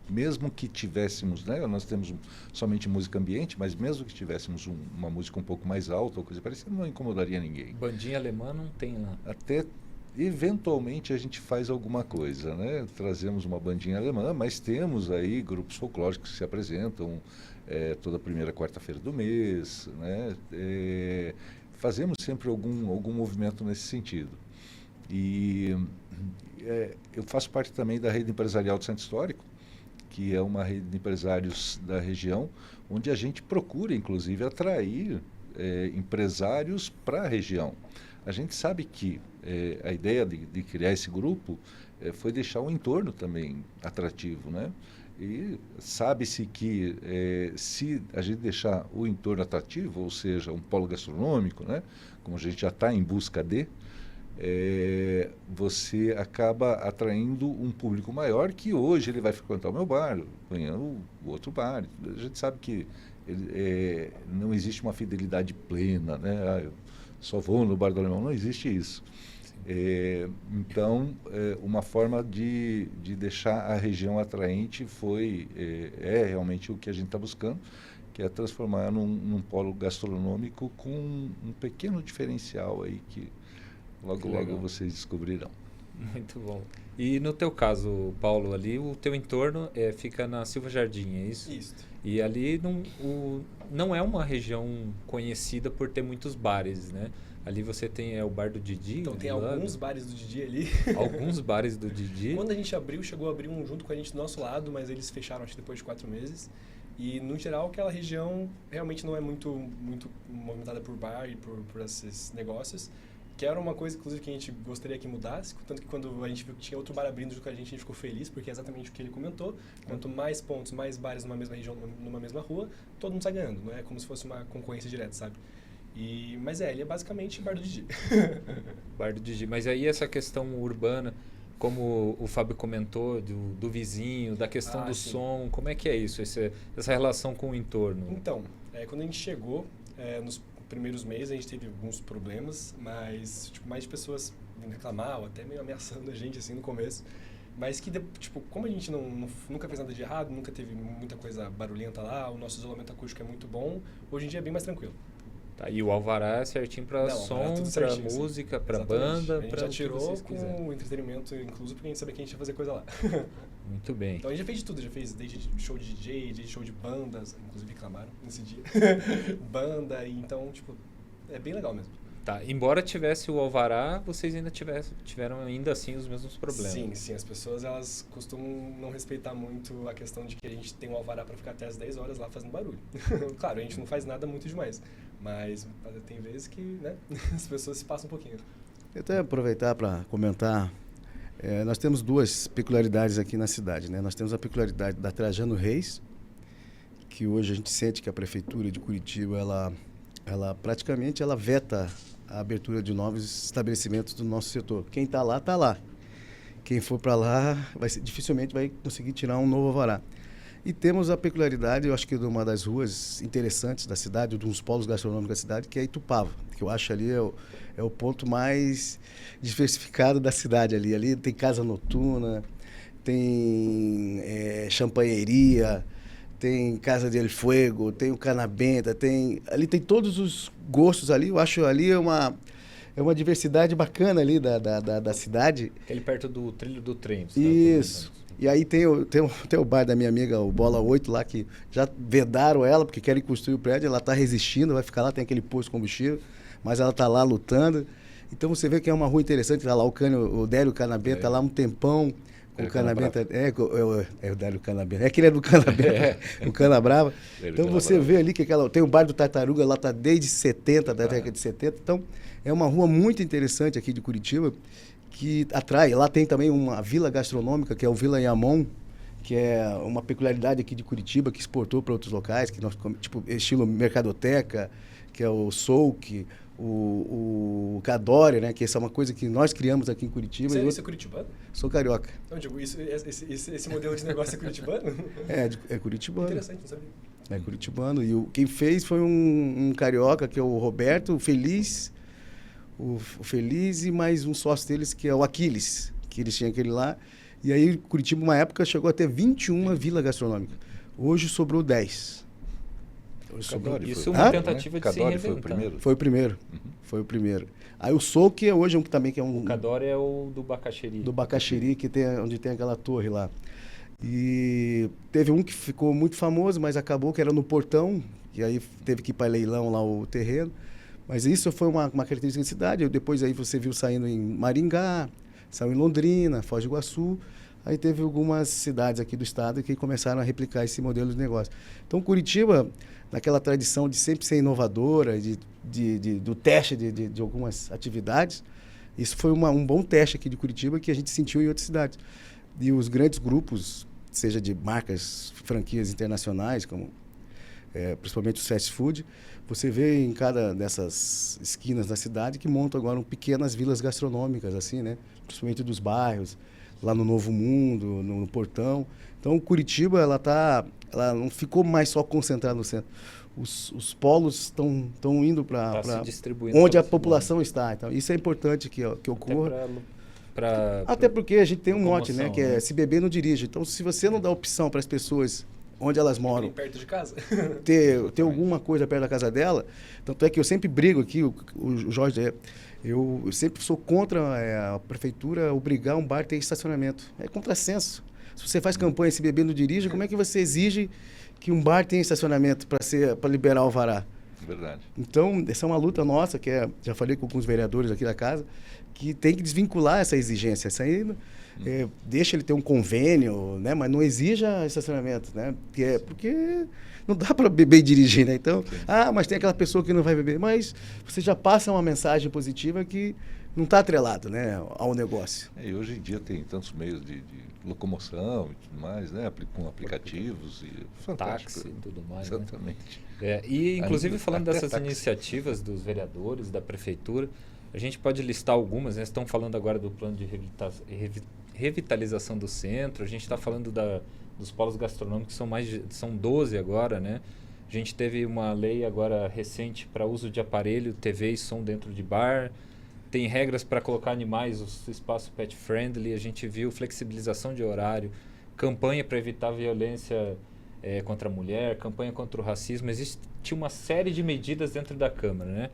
mesmo que tivéssemos, né, nós temos somente música ambiente, mas mesmo que tivéssemos uma música um pouco mais alta ou coisa parecida, não incomodaria ninguém. Bandinha alemã não tem lá. Até eventualmente a gente faz alguma coisa, né? Trazemos uma bandinha alemã, mas temos aí grupos folclóricos que se apresentam toda primeira quarta-feira do mês, né? Fazemos sempre algum movimento nesse sentido. E eu faço parte também da rede empresarial do Centro Histórico, que é uma rede de empresários da região, onde a gente procura, inclusive, atrair empresários para a região. A gente sabe que a ideia de criar esse grupo foi deixar o entorno também atrativo, né? E sabe-se que se a gente deixar o entorno atrativo, ou seja, um polo gastronômico, né? Como a gente já está em busca de, você acaba atraindo um público maior que hoje ele vai frequentar o meu bar, amanhã o outro bar. A gente sabe que não existe uma fidelidade plena, né? Eu só vou no Bar do Alemão, não existe isso. Então, uma forma de deixar a região atraente é realmente o que a gente está buscando, que é transformar num polo gastronômico com um pequeno diferencial aí que logo vocês descobrirão. Muito bom. E no teu caso, Paulo, ali o teu entorno fica na Silva Jardim, é isso? Isso. E ali não é uma região conhecida por ter muitos bares, né? Ali você tem o bar do Didi. Então tem alguns bares do Didi ali. Alguns bares do Didi. Quando a gente abriu, chegou a abrir um junto com a gente do nosso lado, mas eles fecharam acho que depois de 4 meses. E no geral aquela região realmente não é muito movimentada por bar e por esses negócios. Que era uma coisa, inclusive, que a gente gostaria que mudasse. Tanto que quando a gente viu que tinha outro bar abrindo junto com a gente ficou feliz, porque é exatamente o que ele comentou. Quanto mais pontos, mais bares numa mesma região, numa mesma rua, todo mundo sai ganhando. Não é como se fosse uma concorrência direta, sabe? Mas ele é basicamente bar do Didi. Bar do Didi. Mas aí essa questão urbana, como o Fábio comentou, do vizinho, da questão do sim. som, como é que é isso, essa relação com o entorno? Então, quando a gente chegou, nos primeiros meses a gente teve alguns problemas, mas mais pessoas vindo reclamar ou até meio ameaçando a gente assim no começo. Mas que, como a gente nunca fez nada de errado, nunca teve muita coisa barulhenta lá, o nosso isolamento acústico é muito bom, hoje em dia é bem mais tranquilo. Tá, e o alvará é certinho para som, para música, para banda, para a gente já tirou com o entretenimento incluso, porque a gente sabia que a gente ia fazer coisa lá. Muito bem. Então a gente já fez de tudo, já fez desde show de DJ, desde show de bandas, inclusive reclamaram nesse dia. Banda, então, é bem legal mesmo. Tá, embora tivesse o alvará, vocês ainda tiveram ainda assim os mesmos problemas. Sim, as pessoas elas costumam não respeitar muito a questão de que a gente tem um alvará para ficar até as 10 horas lá fazendo barulho. Claro, a gente não faz nada muito demais, mas tem vezes que, né, as pessoas se passam um pouquinho. Eu até aproveitar para comentar, nós temos duas peculiaridades aqui na cidade, né? Nós temos a peculiaridade da Trajano Reis, que hoje a gente sente que a prefeitura de Curitiba, ela praticamente veta a abertura de novos estabelecimentos do nosso setor. Quem está lá, está lá. Quem for para lá, dificilmente vai conseguir tirar um novo alvará. E temos a peculiaridade, eu acho que de uma das ruas interessantes da cidade, de um dos polos gastronômicos da cidade, que é Itupava, que eu acho ali é o ponto mais diversificado da cidade ali. Ali tem casa noturna, tem champanheria, tem Casa del Fuego, tem o Canabenta, ali tem todos os gostos ali. Eu acho ali é uma diversidade bacana ali da cidade. Ali perto do trilho do trem. Isso. E aí tem o bar da minha amiga, o Bola 8 lá, que já vedaram ela, porque querem construir o prédio, ela está resistindo, vai ficar lá, tem aquele posto de combustível, mas ela está lá lutando. Então você vê que é uma rua interessante, está lá o Délio Canabenta, está lá um tempão. O Canabenta, é o Dário Canabenta. É aquele do Canabenta, o Canabrava. Então você vê ali que tem o bar do Tartaruga, lá está desde 70, da década de 70. Então é uma rua muito interessante aqui de Curitiba, que atrai. Lá tem também uma vila gastronômica, que é o Vila Yamon, que é uma peculiaridade aqui de Curitiba, que exportou para outros locais, que nós, tipo, estilo Mercadoteca, que é o Souk, o Cadore, né? Que essa é uma coisa que nós criamos aqui em Curitiba. Você é curitibano? Sou carioca. Não, digo, esse modelo de negócio é curitibano? É curitibano. Interessante, não sabia. É curitibano. E quem fez foi um carioca, que é o Roberto, o Feliz e mais um sócio deles, que é o Aquiles, que eles tinham aquele lá. E aí, Curitiba, uma época, chegou até 21 vilas gastronômicas. Hoje sobrou 10. Isso é uma tentativa de se Cadore reinventar. foi o primeiro? Foi o primeiro. Foi o primeiro. Aí o Souk, hoje também que é um... O Cadore é o do Bacaxiri. Do Bacaxiri, onde tem aquela torre lá. E teve um que ficou muito famoso, mas acabou, que era no Portão, e aí teve que ir para leilão lá o terreno. Mas isso foi uma característica da cidade. Depois aí você viu saindo em Maringá, saiu em Londrina, Foz do Iguaçu. Aí teve algumas cidades aqui do estado que começaram a replicar esse modelo de negócio. Então, Curitiba, naquela tradição de sempre ser inovadora, do teste de algumas atividades, isso foi um bom teste aqui de Curitiba que a gente sentiu em outras cidades. E os grandes grupos, seja de marcas, franquias internacionais, como principalmente os fast food, você vê em cada dessas esquinas da cidade que montam agora pequenas vilas gastronômicas, assim, né? Principalmente dos bairros, lá no Novo Mundo, no Portão. Então, Curitiba, ela não ficou mais só concentrada no centro. Os polos estão indo para onde a população está. Então, isso é importante que ocorra. Até porque a gente tem um mote, né? Que é se beber, não dirige. Então, se você não dá opção para as pessoas onde elas moram, perto de casa, ter alguma coisa perto da casa dela, tanto é que eu sempre brigo aqui, o Jorge, eu sempre sou contra a prefeitura obrigar um bar a ter estacionamento. É contrassenso. Se você faz campanha se beber não dirige, como é que você exige que um bar tenha estacionamento para liberar o alvará? Verdade. Então, essa é uma luta nossa, já falei com alguns vereadores aqui da casa, que tem que desvincular essa exigência. Essa aí, deixa ele ter um convênio, né? Mas não exija estacionamento, né? Porque não dá para beber e dirigir, né? Então, mas tem aquela pessoa que não vai beber. Mas você já passa uma mensagem positiva que não está atrelado, né, ao negócio. E hoje em dia tem tantos meios de locomoção e tudo mais, né? Com aplicativos e fantástico. Táxi e tudo mais. Exatamente. Né? E, inclusive, falando dessas iniciativas dos vereadores, da prefeitura, a gente pode listar algumas, né? Estão falando agora do plano de revitalização do centro, a gente está falando dos polos gastronômicos, são 12 agora, né? A gente teve uma lei agora recente para uso de aparelho, TV e som dentro de bar. Tem regras para colocar animais, o espaço pet friendly, a gente viu flexibilização de horário, campanha para evitar violência contra a mulher, campanha contra o racismo. Existe uma série de medidas dentro da Câmara, né?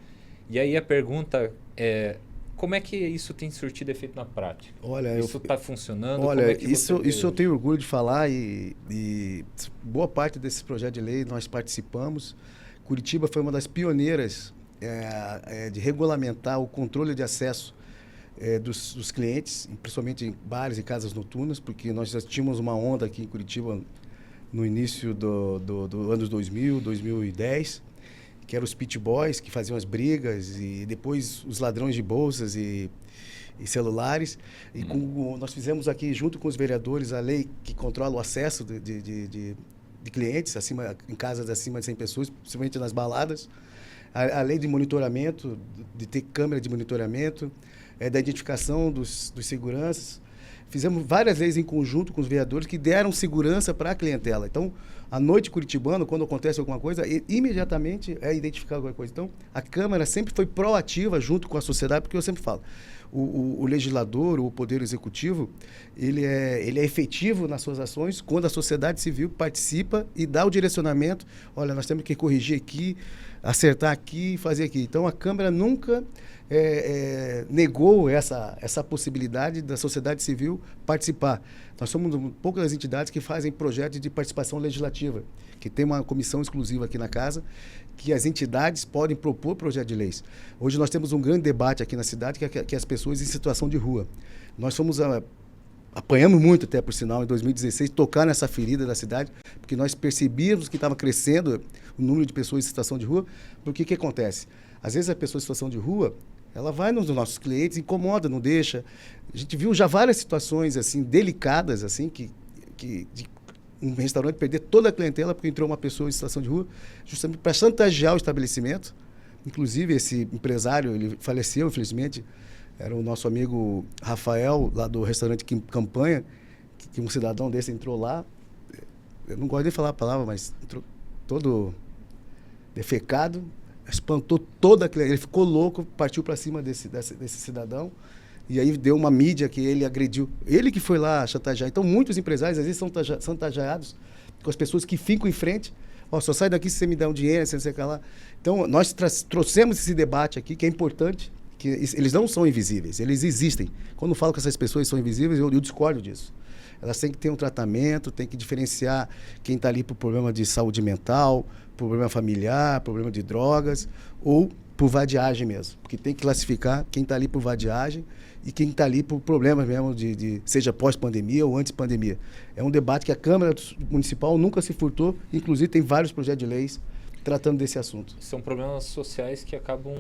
E aí a pergunta é, como é que isso tem surtido efeito na prática? Olha, isso está funcionando? Olha, isso eu tenho orgulho de falar e boa parte desse projeto de lei nós participamos. Curitiba foi uma das pioneiras de regulamentar o controle de acesso dos clientes, principalmente em bares e casas noturnas, porque nós já tínhamos uma onda aqui em Curitiba no início do anos 2000, 2010, que eram os pit boys que faziam as brigas e depois os ladrões de bolsas e celulares. E nós fizemos aqui, junto com os vereadores, a lei que controla o acesso de clientes em casas acima de 100 pessoas, principalmente nas baladas. A lei de monitoramento, de ter câmera de monitoramento, da identificação dos seguranças. Fizemos várias leis em conjunto com os vereadores que deram segurança para a clientela. Então, à noite curitibana, quando acontece alguma coisa, imediatamente é identificar alguma coisa. Então, a Câmara sempre foi proativa junto com a sociedade, porque eu sempre falo, o legislador, o poder executivo, ele é efetivo nas suas ações quando a sociedade civil participa e dá o direcionamento. Olha, nós temos que corrigir aqui, acertar aqui, fazer aqui. Então, a Câmara nunca negou essa possibilidade da sociedade civil participar. Nós somos poucas das entidades que fazem projetos de participação legislativa, que tem uma comissão exclusiva aqui na casa, que as entidades podem propor projeto de leis. Hoje nós temos um grande debate aqui na cidade, que é as pessoas em situação de rua. Nós apanhamos muito, até por sinal, em 2016, tocar nessa ferida da cidade, porque nós percebíamos que estava crescendo o número de pessoas em situação de rua, porque o que acontece? Às vezes a pessoa em situação de rua, ela vai nos nossos clientes, incomoda, não deixa. A gente viu já várias situações assim delicadas, assim, de um restaurante perder toda a clientela porque entrou uma pessoa em situação de rua, justamente para chantagear o estabelecimento. Inclusive, esse empresário, ele faleceu, infelizmente, era o nosso amigo Rafael, lá do restaurante Campanha, que um cidadão desse entrou lá, eu não gosto de falar a palavra, mas entrou todo defecado, espantou toda a clientela, ele ficou louco, partiu para cima desse cidadão, e aí deu uma mídia que ele agrediu. Ele que foi lá chantagear. Então, muitos empresários, às vezes, são chantageados com as pessoas que ficam em frente. Só sai daqui se você me der um dinheiro, se você quer lá. Então, nós trouxemos esse debate aqui, que é importante, que eles não são invisíveis, eles existem. Quando eu falo que essas pessoas são invisíveis, eu discordo disso. Elas têm que ter um tratamento, têm que diferenciar quem está ali por problema de saúde mental, problema familiar, problema de drogas, ou por vadiagem mesmo. Porque tem que classificar quem está ali por vadiagem e quem está ali por problemas mesmo, seja pós-pandemia ou antes-pandemia. É um debate que a Câmara Municipal nunca se furtou, inclusive tem vários projetos de leis tratando desse assunto. São problemas sociais que acabam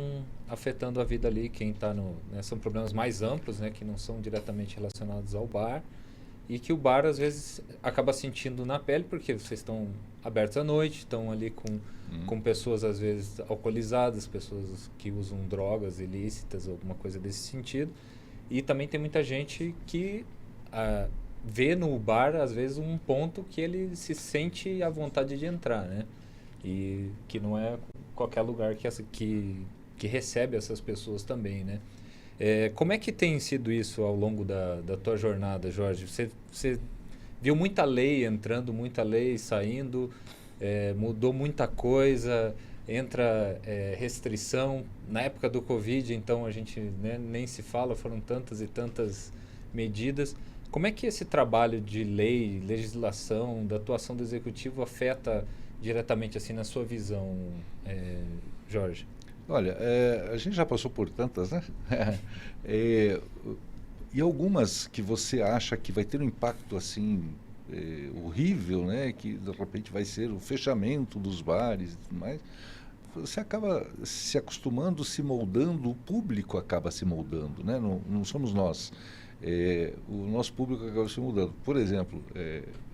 afetando a vida ali, quem está são problemas mais amplos, né, que não são diretamente relacionados ao bar, e que o bar, às vezes, acaba sentindo na pele, porque vocês estão abertos à noite, estão ali com pessoas, às vezes, alcoolizadas, pessoas que usam drogas ilícitas, alguma coisa desse sentido. E também tem muita gente que vê no bar, às vezes, um ponto que ele se sente à vontade de entrar, né? E que não é qualquer lugar que recebe essas pessoas também, né? Como é que tem sido isso ao longo da tua jornada, Jorge? Você viu muita lei entrando, muita lei saindo, mudou muita coisa, entra restrição. Na época do Covid, então, a gente, né, nem se fala, foram tantas e tantas medidas. Como é que esse trabalho de lei, legislação, da atuação do Executivo afeta diretamente, assim, na sua visão, Jorge? Olha, a gente já passou por tantas, né? E algumas que você acha que vai ter um impacto assim horrível, né? Que de repente vai ser o fechamento dos bares e tudo mais. Você acaba se acostumando, se moldando, o público acaba se moldando, né? Não somos nós. O nosso público acaba se mudando. Por exemplo,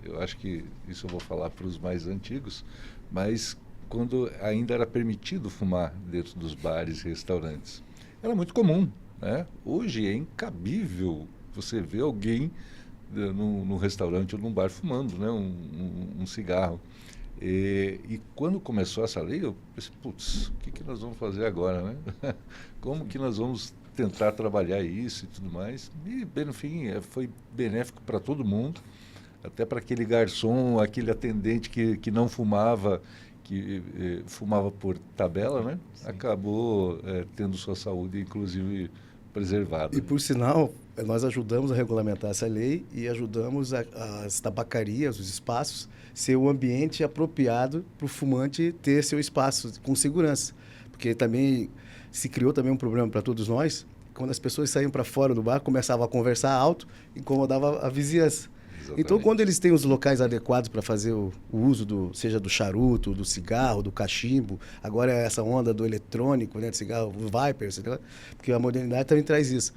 eu acho que isso eu vou falar para os mais antigos, mas quando ainda era permitido fumar dentro dos bares e restaurantes, era muito comum, né? Hoje é incabível você ver alguém num restaurante ou num bar fumando, né? um cigarro. E quando começou essa lei, eu pensei, putz, o que nós vamos fazer agora, né? Como que nós vamos tentar trabalhar isso e tudo mais? E, bem, no fim, foi benéfico para todo mundo, até para aquele garçom, aquele atendente que não fumava, que fumava por tabela, né? Sim. Acabou tendo sua saúde, inclusive, preservada. E, por sinal, nós ajudamos a regulamentar essa lei e ajudamos as tabacarias, os espaços, ser um ambiente apropriado para o fumante ter seu espaço com segurança. Porque também se criou também um problema para todos nós, quando as pessoas saíam para fora do bar, começavam a conversar alto, incomodava a vizinhança. Exatamente. Então, quando eles têm os locais adequados para fazer o uso, seja do charuto, do cigarro, do cachimbo, agora é essa onda do eletrônico, né, do cigarro, do Viper, porque a modernidade também traz isso.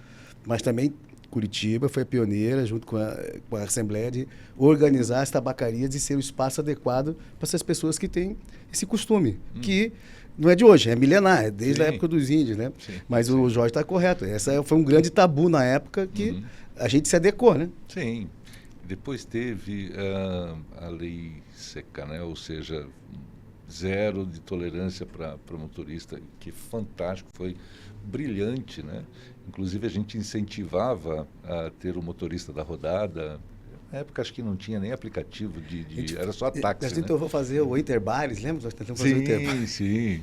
Mas também Curitiba foi a pioneira, junto com a Assembleia, de organizar as tabacarias e ser o espaço adequado para essas pessoas que têm esse costume, que não é de hoje, é milenar, é desde a época dos índios, né? Sim, mas o Jorge está correto. Essa foi um grande tabu na época que a gente se adequou, né? Sim. Depois teve a lei seca, né? Ou seja, zero de tolerância para motorista, que fantástico, foi brilhante, né? Inclusive a gente incentivava a ter o motorista da rodada. Na época acho que não tinha nem aplicativo era só táxi, né? Então eu vou fazer o Interbares, lembra? Nós tentamos fazer sim, o Interbares. Sim.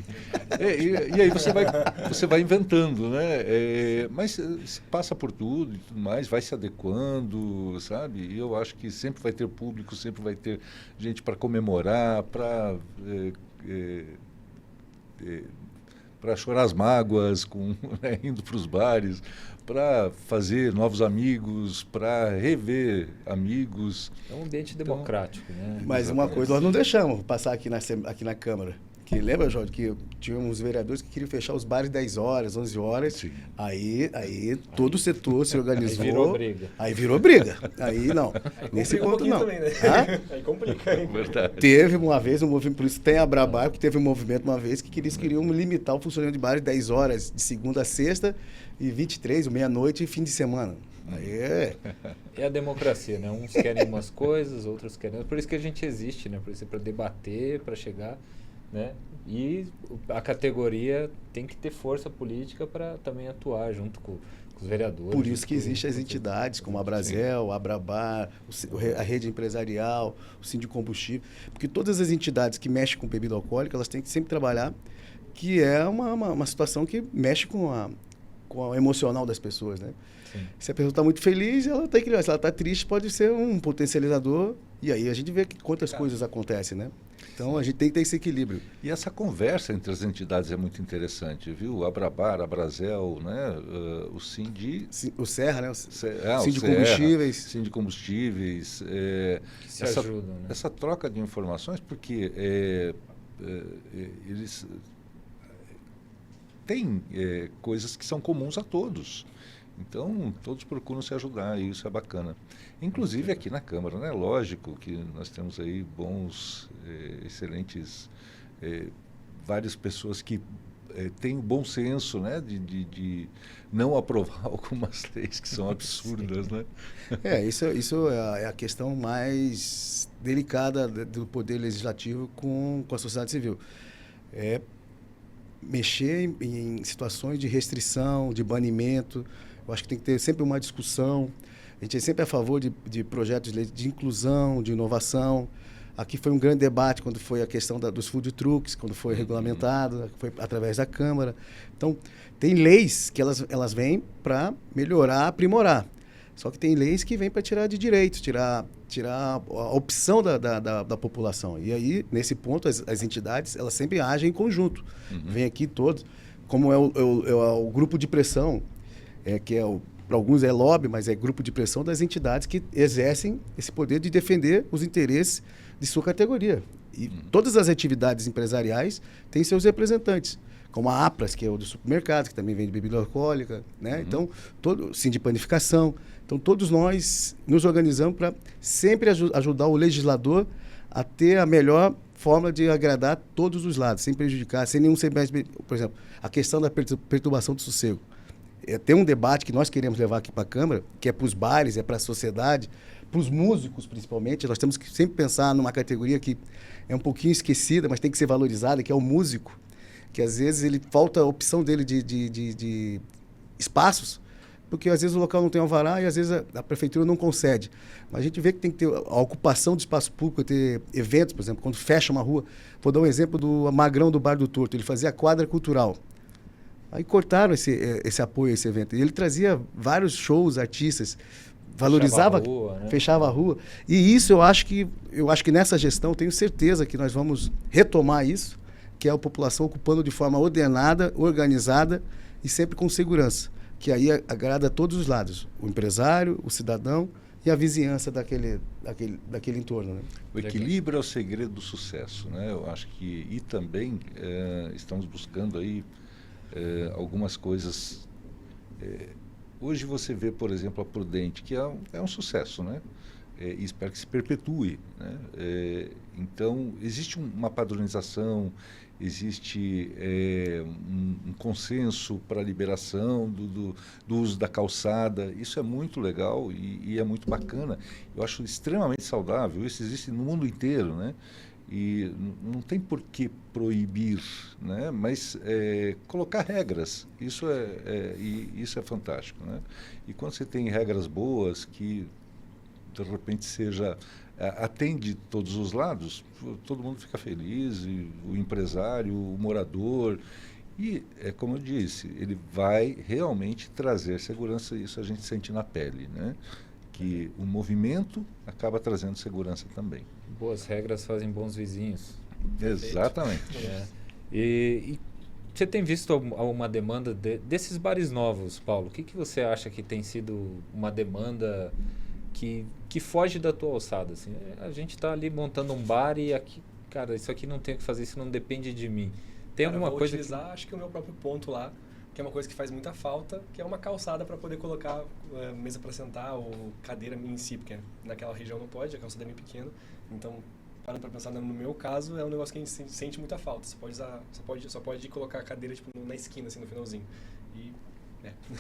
E aí você vai inventando, né? Mas se passa por tudo e tudo mais, vai se adequando, sabe? E eu acho que sempre vai ter público, sempre vai ter gente para comemorar, para chorar as mágoas, né, indo para os bares, para fazer novos amigos, para rever amigos. É um ambiente democrático, né? Mas uma coisa nós não deixamos passar aqui na Câmara. Que lembra, Jorge, que tinha uns vereadores que queriam fechar os bares 10 horas, 11 horas. Sim. Aí todo o setor se organizou. Aí virou briga. Aí virou briga. Aí não. Nesse Complica ponto não. também, né? Hã? Aí complica, hein? Verdade. Teve uma vez um movimento, por isso tem a Abrabar, que teve um movimento uma vez que eles queriam limitar o funcionamento de bares 10 horas de segunda a sexta e 23, meia-noite e fim de semana. Aí É a democracia, né? Uns querem umas coisas, outros querem... Por isso que a gente existe, né? Por isso, para debater, para chegar, né? E a categoria tem que ter força política para também atuar junto com os vereadores. Por isso que junto com- existem as entidades como a Brasel, a Abrabar, a rede empresarial, o Sindicombustível, porque todas as entidades que mexem com bebida alcoólica, elas têm que sempre trabalhar, que é uma situação que mexe com o emocional das pessoas, né? Sim. Se a pessoa está muito feliz, ela está equilibrada. Se ela está triste, pode ser um potencializador, e aí a gente vê quantas coisas acontecem, né? Então a gente tem que ter esse equilíbrio. E essa conversa entre as entidades é muito interessante, viu? A Abrabar, a Brasel, né? O Sindi... O Serra, né? o Sindicombustíveis. Sindicombustíveis. Que se ajudam, né? Essa troca de informações, porque eles têm coisas que são comuns a todos. Então, todos procuram se ajudar e isso é bacana. Inclusive aqui na Câmara, né? Lógico que nós temos aí bons, excelentes, várias pessoas que têm o bom senso, né? De não aprovar algumas leis que são absurdas, né? Isso é a questão mais delicada do Poder Legislativo com a sociedade civil. É mexer em situações de restrição, de banimento. Eu acho que tem que ter sempre uma discussão. A gente é sempre a favor de projetos de lei de inclusão, de inovação. Aqui foi um grande debate quando foi a questão dos food trucks, quando foi regulamentado, foi através da Câmara. Então, tem leis que elas vêm para melhorar, aprimorar. Só que tem leis que vêm para tirar de direitos, tirar a opção da população. E aí, nesse ponto, as entidades elas sempre agem em conjunto. Vem aqui todos, como é o grupo de pressão, que para alguns é lobby, mas é grupo de pressão das entidades que exercem esse poder de defender os interesses de sua categoria. E todas as atividades empresariais têm seus representantes, como a APRAS, que é o do supermercado, que também vende bebida alcoólica, né? Então, Sindipanificação. Então, todos nós nos organizamos para sempre ajudar o legislador a ter a melhor forma de agradar todos os lados, sem prejudicar, sem nenhum... Por exemplo, a questão da perturbação do sossego. Tem um debate que nós queremos levar aqui para a Câmara, que é para os bares, é para a sociedade, para os músicos principalmente. Nós temos que sempre pensar numa categoria que é um pouquinho esquecida, mas tem que ser valorizada, que é o músico, que às vezes ele falta a opção dele de espaços, porque às vezes o local não tem alvará e às vezes a prefeitura não concede. Mas a gente vê que tem que ter a ocupação do espaço público, ter eventos, por exemplo, quando fecha uma rua. Vou dar um exemplo do Magrão do Bar do Torto, ele fazia a quadra cultural. Aí cortaram esse apoio a esse evento. E ele trazia vários shows, artistas, valorizava, fechava a rua. E isso eu acho que nessa gestão, tenho certeza que nós vamos retomar isso, que é a população ocupando de forma ordenada, organizada e sempre com segurança. Que aí agrada a todos os lados, o empresário, o cidadão e a vizinhança daquele entorno. Né? O equilíbrio é o segredo do sucesso, né? Eu acho que... E também estamos buscando aí algumas coisas. Hoje você vê, por exemplo, a Prudente, que é um sucesso, né? E espero que se perpetue, né? Então, existe uma padronização, existe um consenso para a liberação do uso da calçada. Isso é muito legal e é muito bacana. Eu acho extremamente saudável. Isso existe no mundo inteiro, né? E não tem por que proibir, né? Mas colocar regras, isso é fantástico, né? E quando você tem regras boas que de repente atende todos os lados, todo mundo fica feliz, e o empresário, o morador, e como eu disse, ele vai realmente trazer segurança, isso a gente sente na pele, né? Que o movimento acaba trazendo segurança também. Boas regras fazem bons vizinhos. Exatamente. E você tem visto uma demanda desses bares novos, Paulo? O que você acha que tem sido uma demanda que foge da tua alçada? Assim? A gente está ali montando um bar e aqui, cara, isso aqui não tem o que fazer, isso não depende de mim. Tem Cara, alguma vou coisa utilizar, acho que o meu próprio ponto lá, que é uma coisa que faz muita falta, que é uma calçada para poder colocar mesa para sentar ou cadeira em si, porque naquela região não pode, a calçada é bem pequena. Então, parando para pensar no meu caso, é um negócio que a gente sente muita falta. Você pode usar, só pode colocar a cadeira tipo na esquina, assim, no finalzinho. E,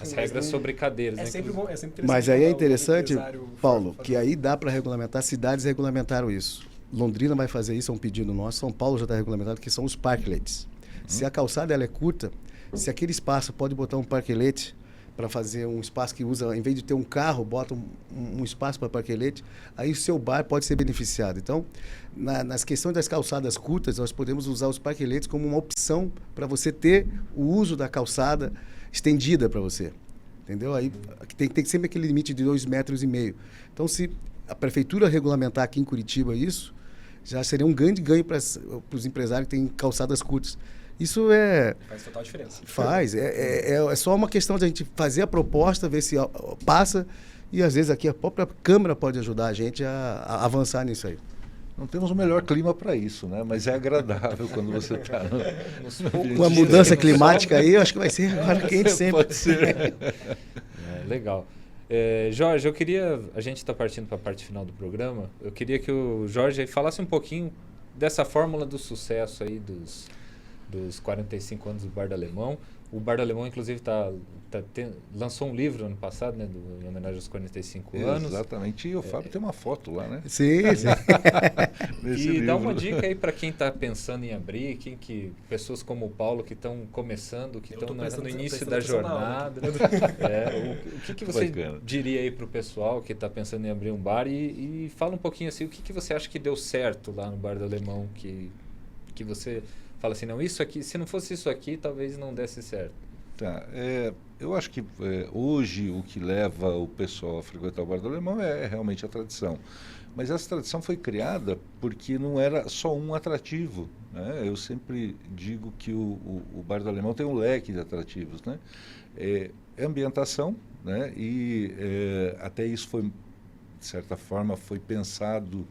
as regras sobre cadeiras, é né? sempre bom, é sempre interessante. Mas aí é o interessante, empresário Paulo, fazer. que aí dá para regulamentar, cidades regulamentaram isso. Londrina vai fazer isso, é um pedido nosso. São Paulo já está regulamentado, que são os parklets. Se a calçada ela é curta, se aquele espaço pode botar um parkelete para fazer um espaço que usa, em vez de ter um carro, bota um espaço para parkelete, aí o seu bar pode ser beneficiado. Então, nas questões das calçadas curtas, nós podemos usar os parqueletes como uma opção para você ter o uso da calçada estendida para você. Entendeu? Aí tem sempre aquele limite de 2,5 metros. Então, se a prefeitura regulamentar aqui em Curitiba isso, já seria um grande ganho para os empresários que têm calçadas curtas. Isso faz total diferença. Faz. É só uma questão de a gente fazer a proposta, ver se passa, e às vezes aqui a própria Câmara pode ajudar a gente a avançar nisso aí. Não temos o melhor clima para isso, né? Mas é agradável quando você está Com a mudança climática aí, eu acho que vai ser agora quente sempre. Pode ser. Legal. Jorge, a gente está partindo para a parte final do programa, eu queria que o Jorge falasse um pouquinho dessa fórmula do sucesso aí dos 45 anos do Bar do Alemão. O Bar do Alemão, inclusive, lançou um livro ano passado, né, em homenagem aos 45 anos. Exatamente, e o Fábio tem uma foto lá, né? Sim. E dá uma dica aí para quem está pensando em abrir, pessoas como o Paulo que estão começando, que estão no início da jornada. O que você diria aí para o pessoal que está pensando em abrir um bar e fala um pouquinho assim, o que você acha que deu certo lá no Bar do Alemão, que você fala assim, não, isso aqui, se não fosse isso aqui, talvez não desse certo. Tá, eu acho que hoje o que leva o pessoal a frequentar o Bar do Alemão é realmente a tradição. Mas essa tradição foi criada porque não era só um atrativo, né? Eu sempre digo que o Bar do Alemão tem um leque de atrativos, né? É ambientação, né? E até isso foi, de certa forma, foi pensado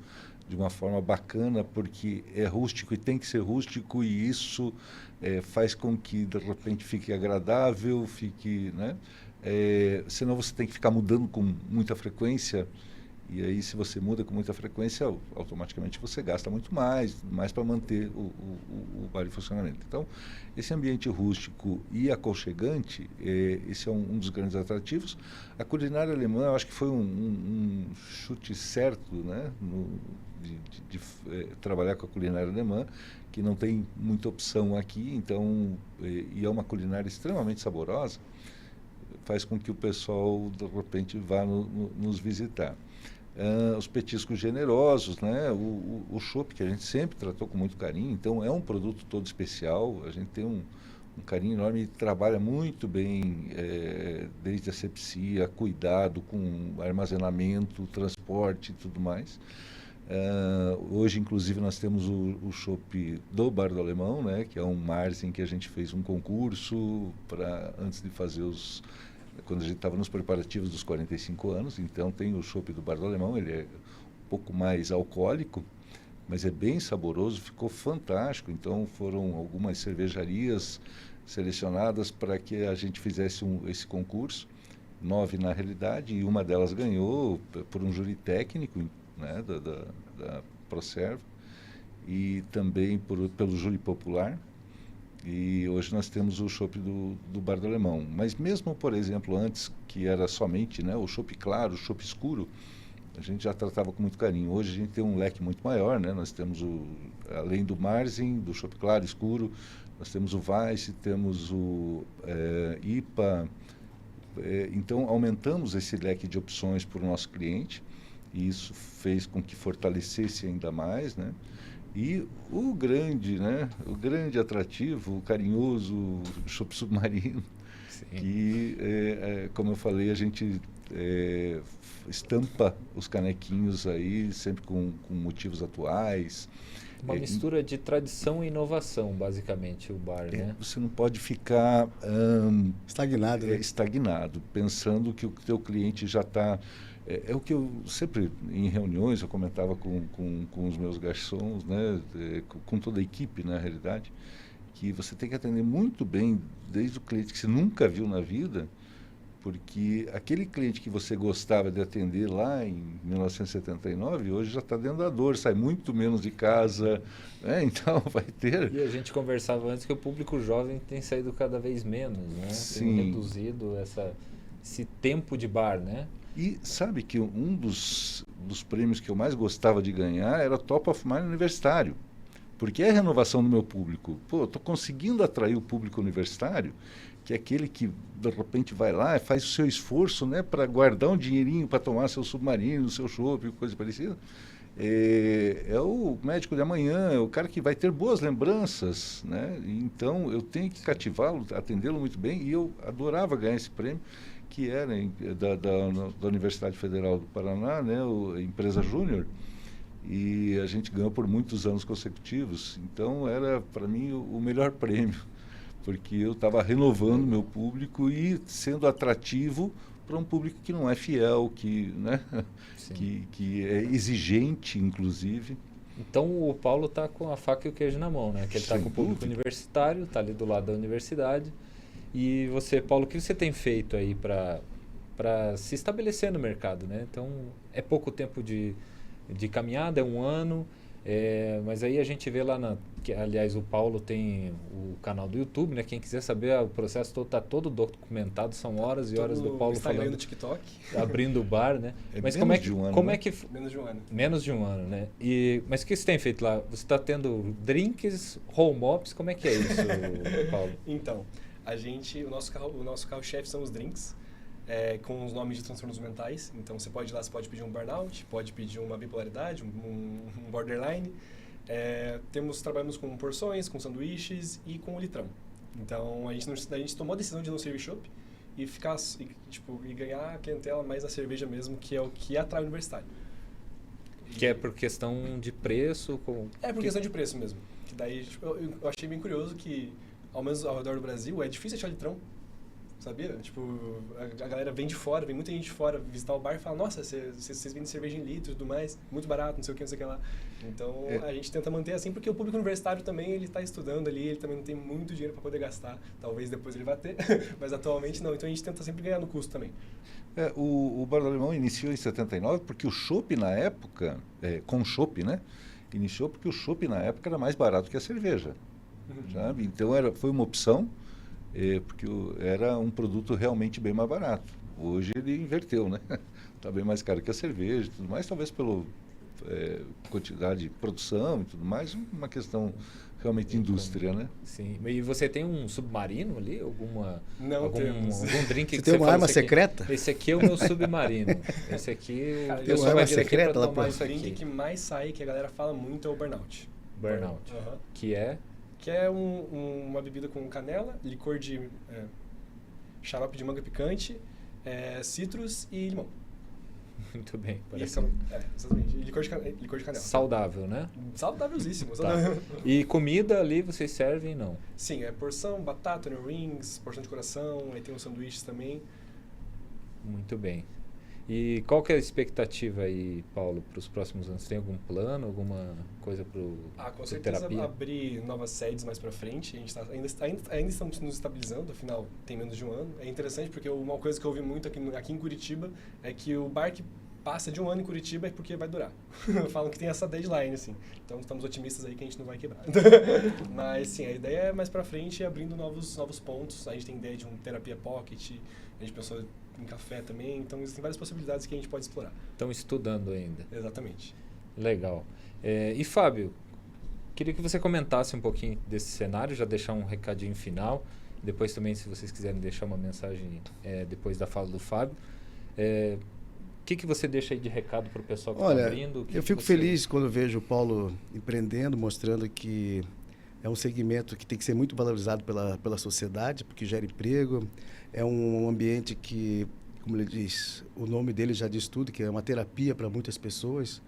de uma forma bacana, porque é rústico e tem que ser rústico, e isso faz com que, de repente, fique agradável, né? Senão você tem que ficar mudando com muita frequência, e aí se você muda com muita frequência, automaticamente você gasta muito mais para manter o bar em funcionamento. Então, esse ambiente rústico e aconchegante, esse é um dos grandes atrativos. A culinária alemã, eu acho que foi um chute certo, né, de trabalhar com a culinária alemã, que não tem muita opção aqui, então, e é uma culinária extremamente saborosa, faz com que o pessoal, de repente, vá nos visitar. Os petiscos generosos, né? O chopp, que a gente sempre tratou com muito carinho, então é um produto todo especial, a gente tem um carinho enorme e trabalha muito bem, desde a asepsia, cuidado com armazenamento, transporte e tudo mais. Hoje, inclusive, nós temos o chopp do Bar do Alemão, né? Que é um Marzen que a gente fez um concurso antes de fazer quando a gente estava nos preparativos dos 45 anos, então tem o chopp do Bar do Alemão, ele é um pouco mais alcoólico, mas é bem saboroso, ficou fantástico. Então foram algumas cervejarias selecionadas para que a gente fizesse esse concurso, 9 na realidade, e uma delas ganhou por um júri técnico, né, da ProServa, e também pelo júri popular. E hoje nós temos o chopp do Bar do Alemão. Mas mesmo, por exemplo, antes, que era somente, né, o chopp claro, o chopp escuro, a gente já tratava com muito carinho. Hoje a gente tem um leque muito maior, né? Nós temos, além do Marzen, do chopp claro e escuro, nós temos o Weiss, temos o IPA. Então, aumentamos esse leque de opções para o nosso cliente, e isso fez com que fortalecesse ainda mais, né? E o grande atrativo, o carinhoso chopp submarino, que, como eu falei, a gente estampa os canequinhos aí, sempre com motivos atuais. Uma mistura de tradição e inovação, basicamente, o bar, né? Você não pode ficar estagnado, né? Estagnado, pensando que o teu cliente já está... É o que eu sempre, em reuniões, eu comentava com os meus garçons, né, com toda a equipe, na realidade, que você tem que atender muito bem, desde o cliente que você nunca viu na vida, porque aquele cliente que você gostava de atender lá em 1979, hoje já está dentro da dor, sai muito menos de casa, né? Então vai ter... E a gente conversava antes que o público jovem tem saído cada vez menos, né? Sim. Tem reduzido esse tempo de bar, né? E sabe que um dos prêmios que eu mais gostava de ganhar era Top of Mind universitário, porque é a renovação do meu público. Pô, eu estou conseguindo atrair o público universitário, que é aquele que de repente vai lá e faz o seu esforço, né, para guardar um dinheirinho para tomar seu submarino, seu chopp, coisa parecida. É o médico de amanhã, é o cara que vai ter boas lembranças, né? Então eu tenho que cativá-lo, atendê-lo muito bem, e eu adorava ganhar esse prêmio, que era da Universidade Federal do Paraná, né, a empresa Júnior, e a gente ganhou por muitos anos consecutivos. Então era para mim o melhor prêmio, porque eu estava renovando meu público e sendo atrativo para um público que não é fiel, né, que é exigente, inclusive. Então o Paulo está com a faca e o queijo na mão, né? Que ele está com o público universitário, está ali do lado da universidade. E você, Paulo, o que você tem feito aí para se estabelecer no mercado, né? Então é pouco tempo de caminhada, é um ano. Mas aí a gente vê lá, aliás, o Paulo tem o canal do YouTube, né? Quem quiser saber, o processo todo está todo documentado, são horas e horas do Paulo falando, no TikTok, abrindo o bar, né? Mas menos de um ano, como né? é que menos de um ano. Menos de um ano, né? Mas o que você tem feito lá? Você está tendo drinks, home ops, como é que é isso, Paulo? Então, o nosso carro-chefe são os drinks, com os nomes de transtornos mentais. Então você pode ir lá, você pode pedir um burnout, pode pedir uma bipolaridade, um borderline. Trabalhamos com porções, com sanduíches e com o litrão. Então a gente tomou a decisão de não servir chopp e ganhar a clientela mais na cerveja mesmo, que é o que atrai o universitário. Que é por questão de preço? Por questão de preço mesmo. Que daí eu achei bem curioso que, ao menos ao redor do Brasil, é difícil achar litrão. Sabia? Tipo, a galera vem de fora, vem muita gente de fora visitar o bar e fala, nossa, vocês vendem cerveja em litro e tudo mais, muito barato, não sei o que lá. Então, a gente tenta manter assim, porque o público universitário também, ele está estudando ali, ele também não tem muito dinheiro para poder gastar. Talvez depois ele vá ter, mas atualmente não. Então, a gente tenta sempre ganhar no custo também. O Bar do Alemão iniciou em 79, porque o chopp na época, com chopp, né? Iniciou porque o chopp na época era mais barato que a cerveja, sabe? Então, foi uma opção, porque era um produto realmente bem mais barato. Hoje ele inverteu, né? Está bem mais caro que a cerveja e tudo mais, talvez pela quantidade de produção e tudo mais, uma questão realmente de indústria, né? Sim. E você tem um submarino ali? Não temos. Algum drink você que tem uma arma secreta? Esse aqui é o meu submarino. Esse aqui, tem uma arma secreta lá para o drink que mais sai, que a galera fala muito, é o burnout. Burnout. Que é? Que é uma bebida com canela, licor de xarope de manga picante, citrus e limão. Muito bem. Exatamente. Licor de canela. Saudável, né? Saudávelzíssimo. Tá. E comida ali vocês servem, não? Sim, porção, batata, onion rings, porção de coração, aí tem os sanduíches também. Muito bem. E qual que é a expectativa aí, Paulo, para os próximos anos? Tem algum plano, alguma coisa para com certeza terapia? Abrir novas sedes mais para frente. A gente ainda estamos nos estabilizando, afinal tem menos de um ano. É interessante porque uma coisa que eu ouvi muito aqui em Curitiba é que o bar que passa de um ano em Curitiba é porque vai durar. Falam que tem essa deadline, assim. Então estamos otimistas aí que a gente não vai quebrar. Mas sim, a ideia é mais para frente, abrindo novos pontos. A gente tem ideia de um terapia pocket, a gente pensou em café também, então existem várias possibilidades que a gente pode explorar. Estão estudando ainda. Exatamente. Legal. E Fábio, queria que você comentasse um pouquinho desse cenário, já deixar um recadinho final, depois também se vocês quiserem deixar uma mensagem depois da fala do Fábio. O que você deixa aí de recado para o pessoal que está abrindo? Eu fico feliz quando vejo o Paulo empreendendo, mostrando que é um segmento que tem que ser muito valorizado pela sociedade, porque gera emprego. É um ambiente que, como ele diz, o nome dele já diz tudo, que é uma terapia para muitas pessoas.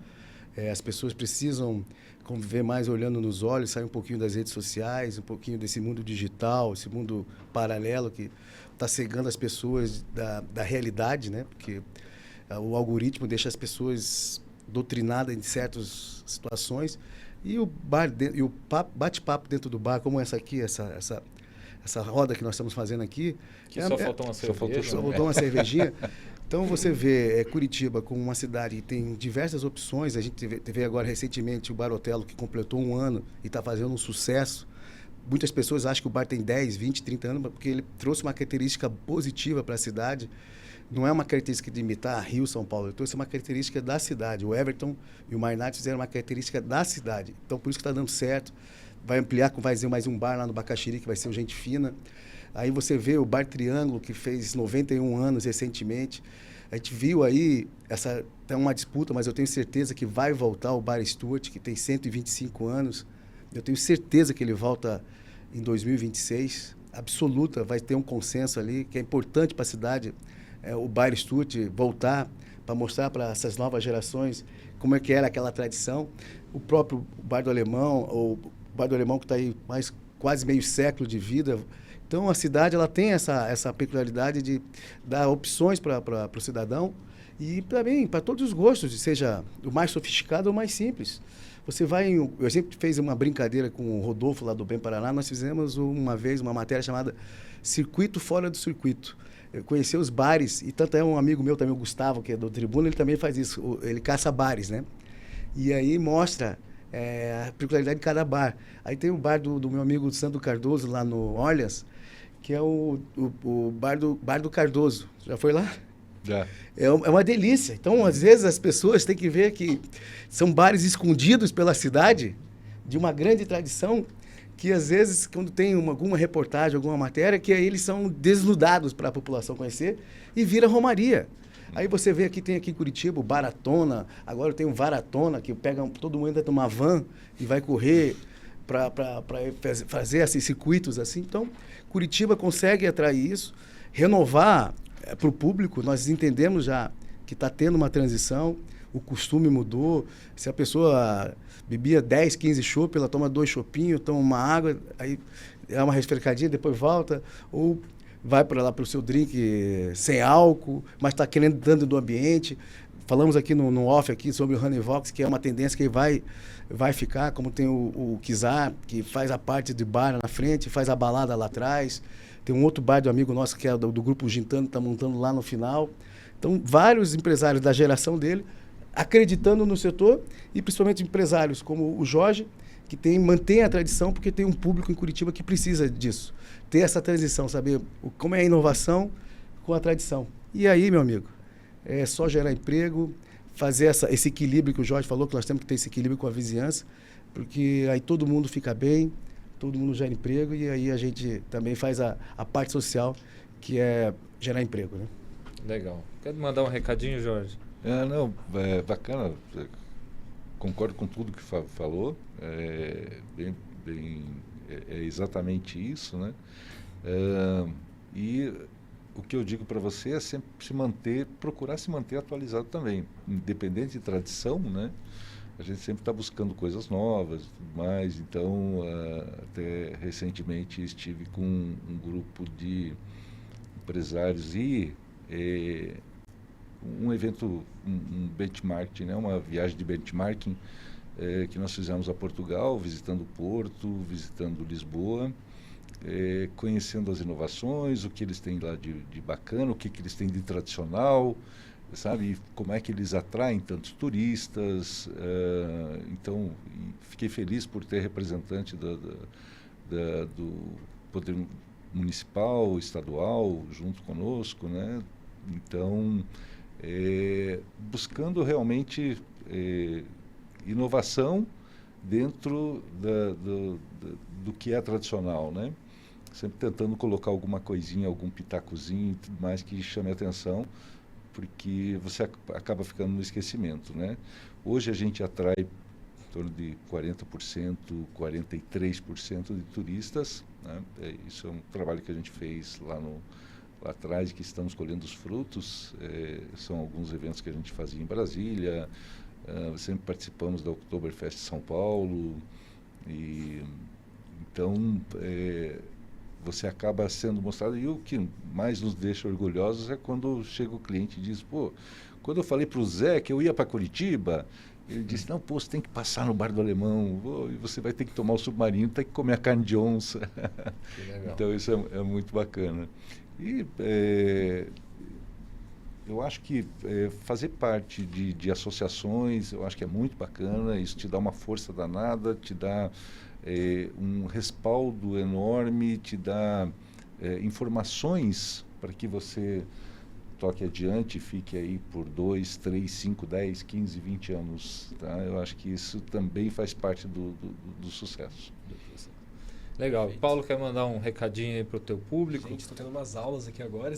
As pessoas precisam conviver mais olhando nos olhos, sair um pouquinho das redes sociais, um pouquinho desse mundo digital, esse mundo paralelo que está cegando as pessoas da realidade, né? Porque o algoritmo deixa as pessoas doutrinadas em certas situações. E o bar e o bate-papo dentro do bar, como essa aqui, essa roda que nós estamos fazendo aqui. Que só faltou uma cerveja. Só faltou uma cervejinha. Então você vê Curitiba como uma cidade que tem diversas opções. A gente teve agora recentemente o Bar Otelo, que completou 1 ano e está fazendo um sucesso. Muitas pessoas acham que o bar tem 10, 20, 30 anos, porque ele trouxe uma característica positiva para a cidade. Não é uma característica de imitar Rio, São Paulo. Ele trouxe uma característica da cidade. O Everton e o Marinati fizeram uma característica da cidade. Então, por isso que está dando certo. Vai ampliar, vai fazer mais um bar lá no Bacaxiri, que vai ser o Gente Fina. Aí você vê o Bar Triângulo, que fez 91 anos recentemente. A gente viu aí, tem uma disputa, mas eu tenho certeza que vai voltar o Bar Stuart, que tem 125 anos. Eu tenho certeza que ele volta em 2026. Absoluta, vai ter um consenso ali, que é importante para a cidade, o Bar Stuart voltar, para mostrar para essas novas gerações como é que era aquela tradição. O próprio Bar do Alemão, o Bar do Alemão que está aí mais quase meio século de vida. Então, a cidade ela tem essa peculiaridade de dar opções para o cidadão e também para todos os gostos, seja o mais sofisticado ou o mais simples. Você vai... Eu sempre fiz uma brincadeira com o Rodolfo, lá do Bem Paraná. Nós fizemos uma vez uma matéria chamada Circuito Fora do Circuito. Eu conheci os bares, e tanto é um amigo meu também, o Gustavo, que é do Tribuna, ele também faz isso. Ele caça bares, né? E aí mostra a peculiaridade de cada bar. Aí tem o bar do meu amigo Sandro Cardoso, lá no Orleans, que é o bar do Cardoso. Já foi lá? Já. É uma delícia. Então, às vezes, as pessoas têm que ver que são bares escondidos pela cidade, de uma grande tradição, que às vezes, quando tem alguma reportagem, alguma matéria, que aí eles são desnudados para a população conhecer e vira romaria. Aí você vê aqui, tem aqui em Curitiba o Baratona, agora tem o Varatona, que todo mundo entra numa van e vai correr para fazer esses circuitos assim. Então, Curitiba consegue atrair isso, renovar para o público. Nós entendemos já que está tendo uma transição, o costume mudou. Se a pessoa bebia 10, 15 chopp, ela toma 2 chopinhos, toma uma água, aí é uma refrescadinha, depois volta, ou vai para lá para o seu drink sem álcool, mas está querendo dentro do ambiente. Falamos aqui no off aqui sobre o Honey Vox, que é uma tendência que vai ficar, como tem o Kizar, que faz a parte de bar na frente, faz a balada lá atrás. Tem um outro bar do amigo nosso, que é do grupo Gintano, que está montando lá no final. Então, vários empresários da geração dele acreditando no setor, e principalmente empresários como o Jorge, que mantém a tradição, porque tem um público em Curitiba que precisa disso. Ter essa transição, saber como é a inovação com a tradição. E aí, meu amigo, é só gerar emprego, fazer esse equilíbrio que o Jorge falou, que nós temos que ter esse equilíbrio com a vizinhança, porque aí todo mundo fica bem, todo mundo gera emprego, e aí a gente também faz a parte social, que é gerar emprego, né? Legal. Quer mandar um recadinho, Jorge? Não, bacana. Concordo com tudo que falou. É exatamente isso, né? E o que eu digo para você é sempre procurar se manter atualizado também, independente de tradição, né? A gente sempre está buscando coisas novas, tudo mais. Então, até recentemente estive com um grupo de empresários e um evento, um benchmarking, né? Uma viagem de benchmarking que nós fizemos a Portugal, visitando o Porto, visitando Lisboa, conhecendo as inovações, o que eles têm lá de bacana, o que eles têm de tradicional, sabe? E como é que eles atraem tantos turistas. Então, fiquei feliz por ter representante do Poder Municipal, estadual, junto conosco, né? Então, buscando realmente inovação dentro do que é tradicional, né? Sempre tentando colocar alguma coisinha, algum pitacozinho, tudo mais que chame a atenção, porque você acaba ficando no esquecimento, né? Hoje a gente atrai em torno de 40%, 43% de turistas, né? Isso é um trabalho que a gente fez lá atrás, que estamos colhendo os frutos. São alguns eventos que a gente fazia em Brasília, sempre participamos da Oktoberfest São Paulo, e então você acaba sendo mostrado. E o que mais nos deixa orgulhosos é quando chega o cliente e diz: pô, quando eu falei para o Zé que eu ia para Curitiba, Ele disse, não, pô, você tem que passar no Bar do Alemão, e você vai ter que tomar o submarino, tem que comer a carne de onça. Que legal. Então isso é muito bacana. E eu acho que fazer parte de associações, eu acho que é muito bacana, isso te dá uma força danada, te dá um respaldo enorme, te dá informações para que você toque adiante e fique aí por 2, 3, 5, 10, 15, 20 anos. Tá? Eu acho que isso também faz parte do sucesso. Legal. Perfeito. Paulo, quer mandar um recadinho aí pro teu público? Gente, estou tendo umas aulas aqui agora,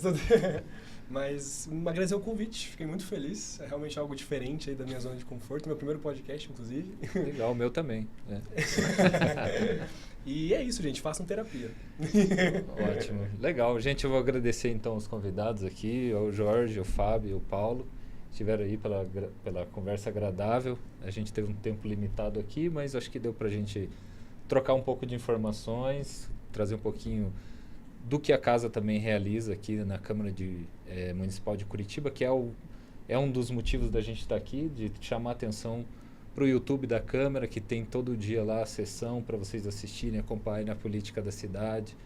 mas agradecer o convite, fiquei muito feliz. É realmente algo diferente aí da minha zona de conforto, meu primeiro podcast, inclusive. Legal, o meu também. Né? E é isso, gente, façam terapia. Ótimo. Legal. Gente, eu vou agradecer então os convidados aqui, o Jorge, o Fábio e o Paulo. Estiveram aí pela conversa agradável. A gente teve um tempo limitado aqui, mas acho que deu pra gente trocar um pouco de informações, trazer um pouquinho do que a casa também realiza aqui na Câmara Municipal de Curitiba, que é um dos motivos da gente estar aqui, de chamar a atenção para o YouTube da Câmara, que tem todo dia lá a sessão para vocês assistirem, acompanharem a política da cidade,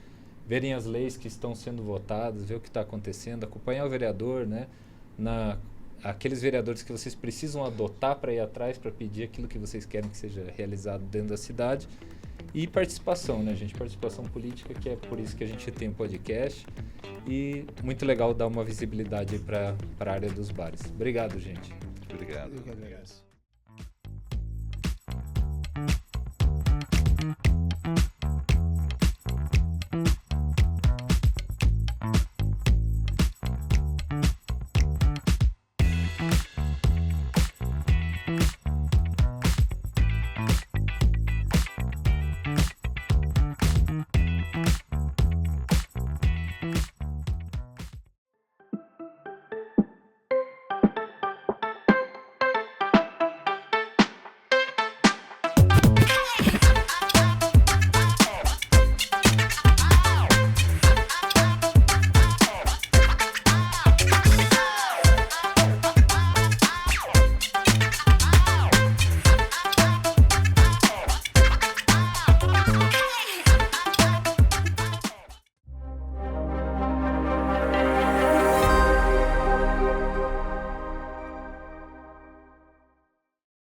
verem as leis que estão sendo votadas, ver o que está acontecendo, acompanhar o vereador, né? Aqueles vereadores que vocês precisam adotar para ir atrás, para pedir aquilo que vocês querem que seja realizado dentro da cidade. E participação, né, gente? Participação política, que é por isso que a gente tem um podcast. E muito legal dar uma visibilidade para a área dos bares. Obrigado, gente. Obrigado. Eu que agradeço.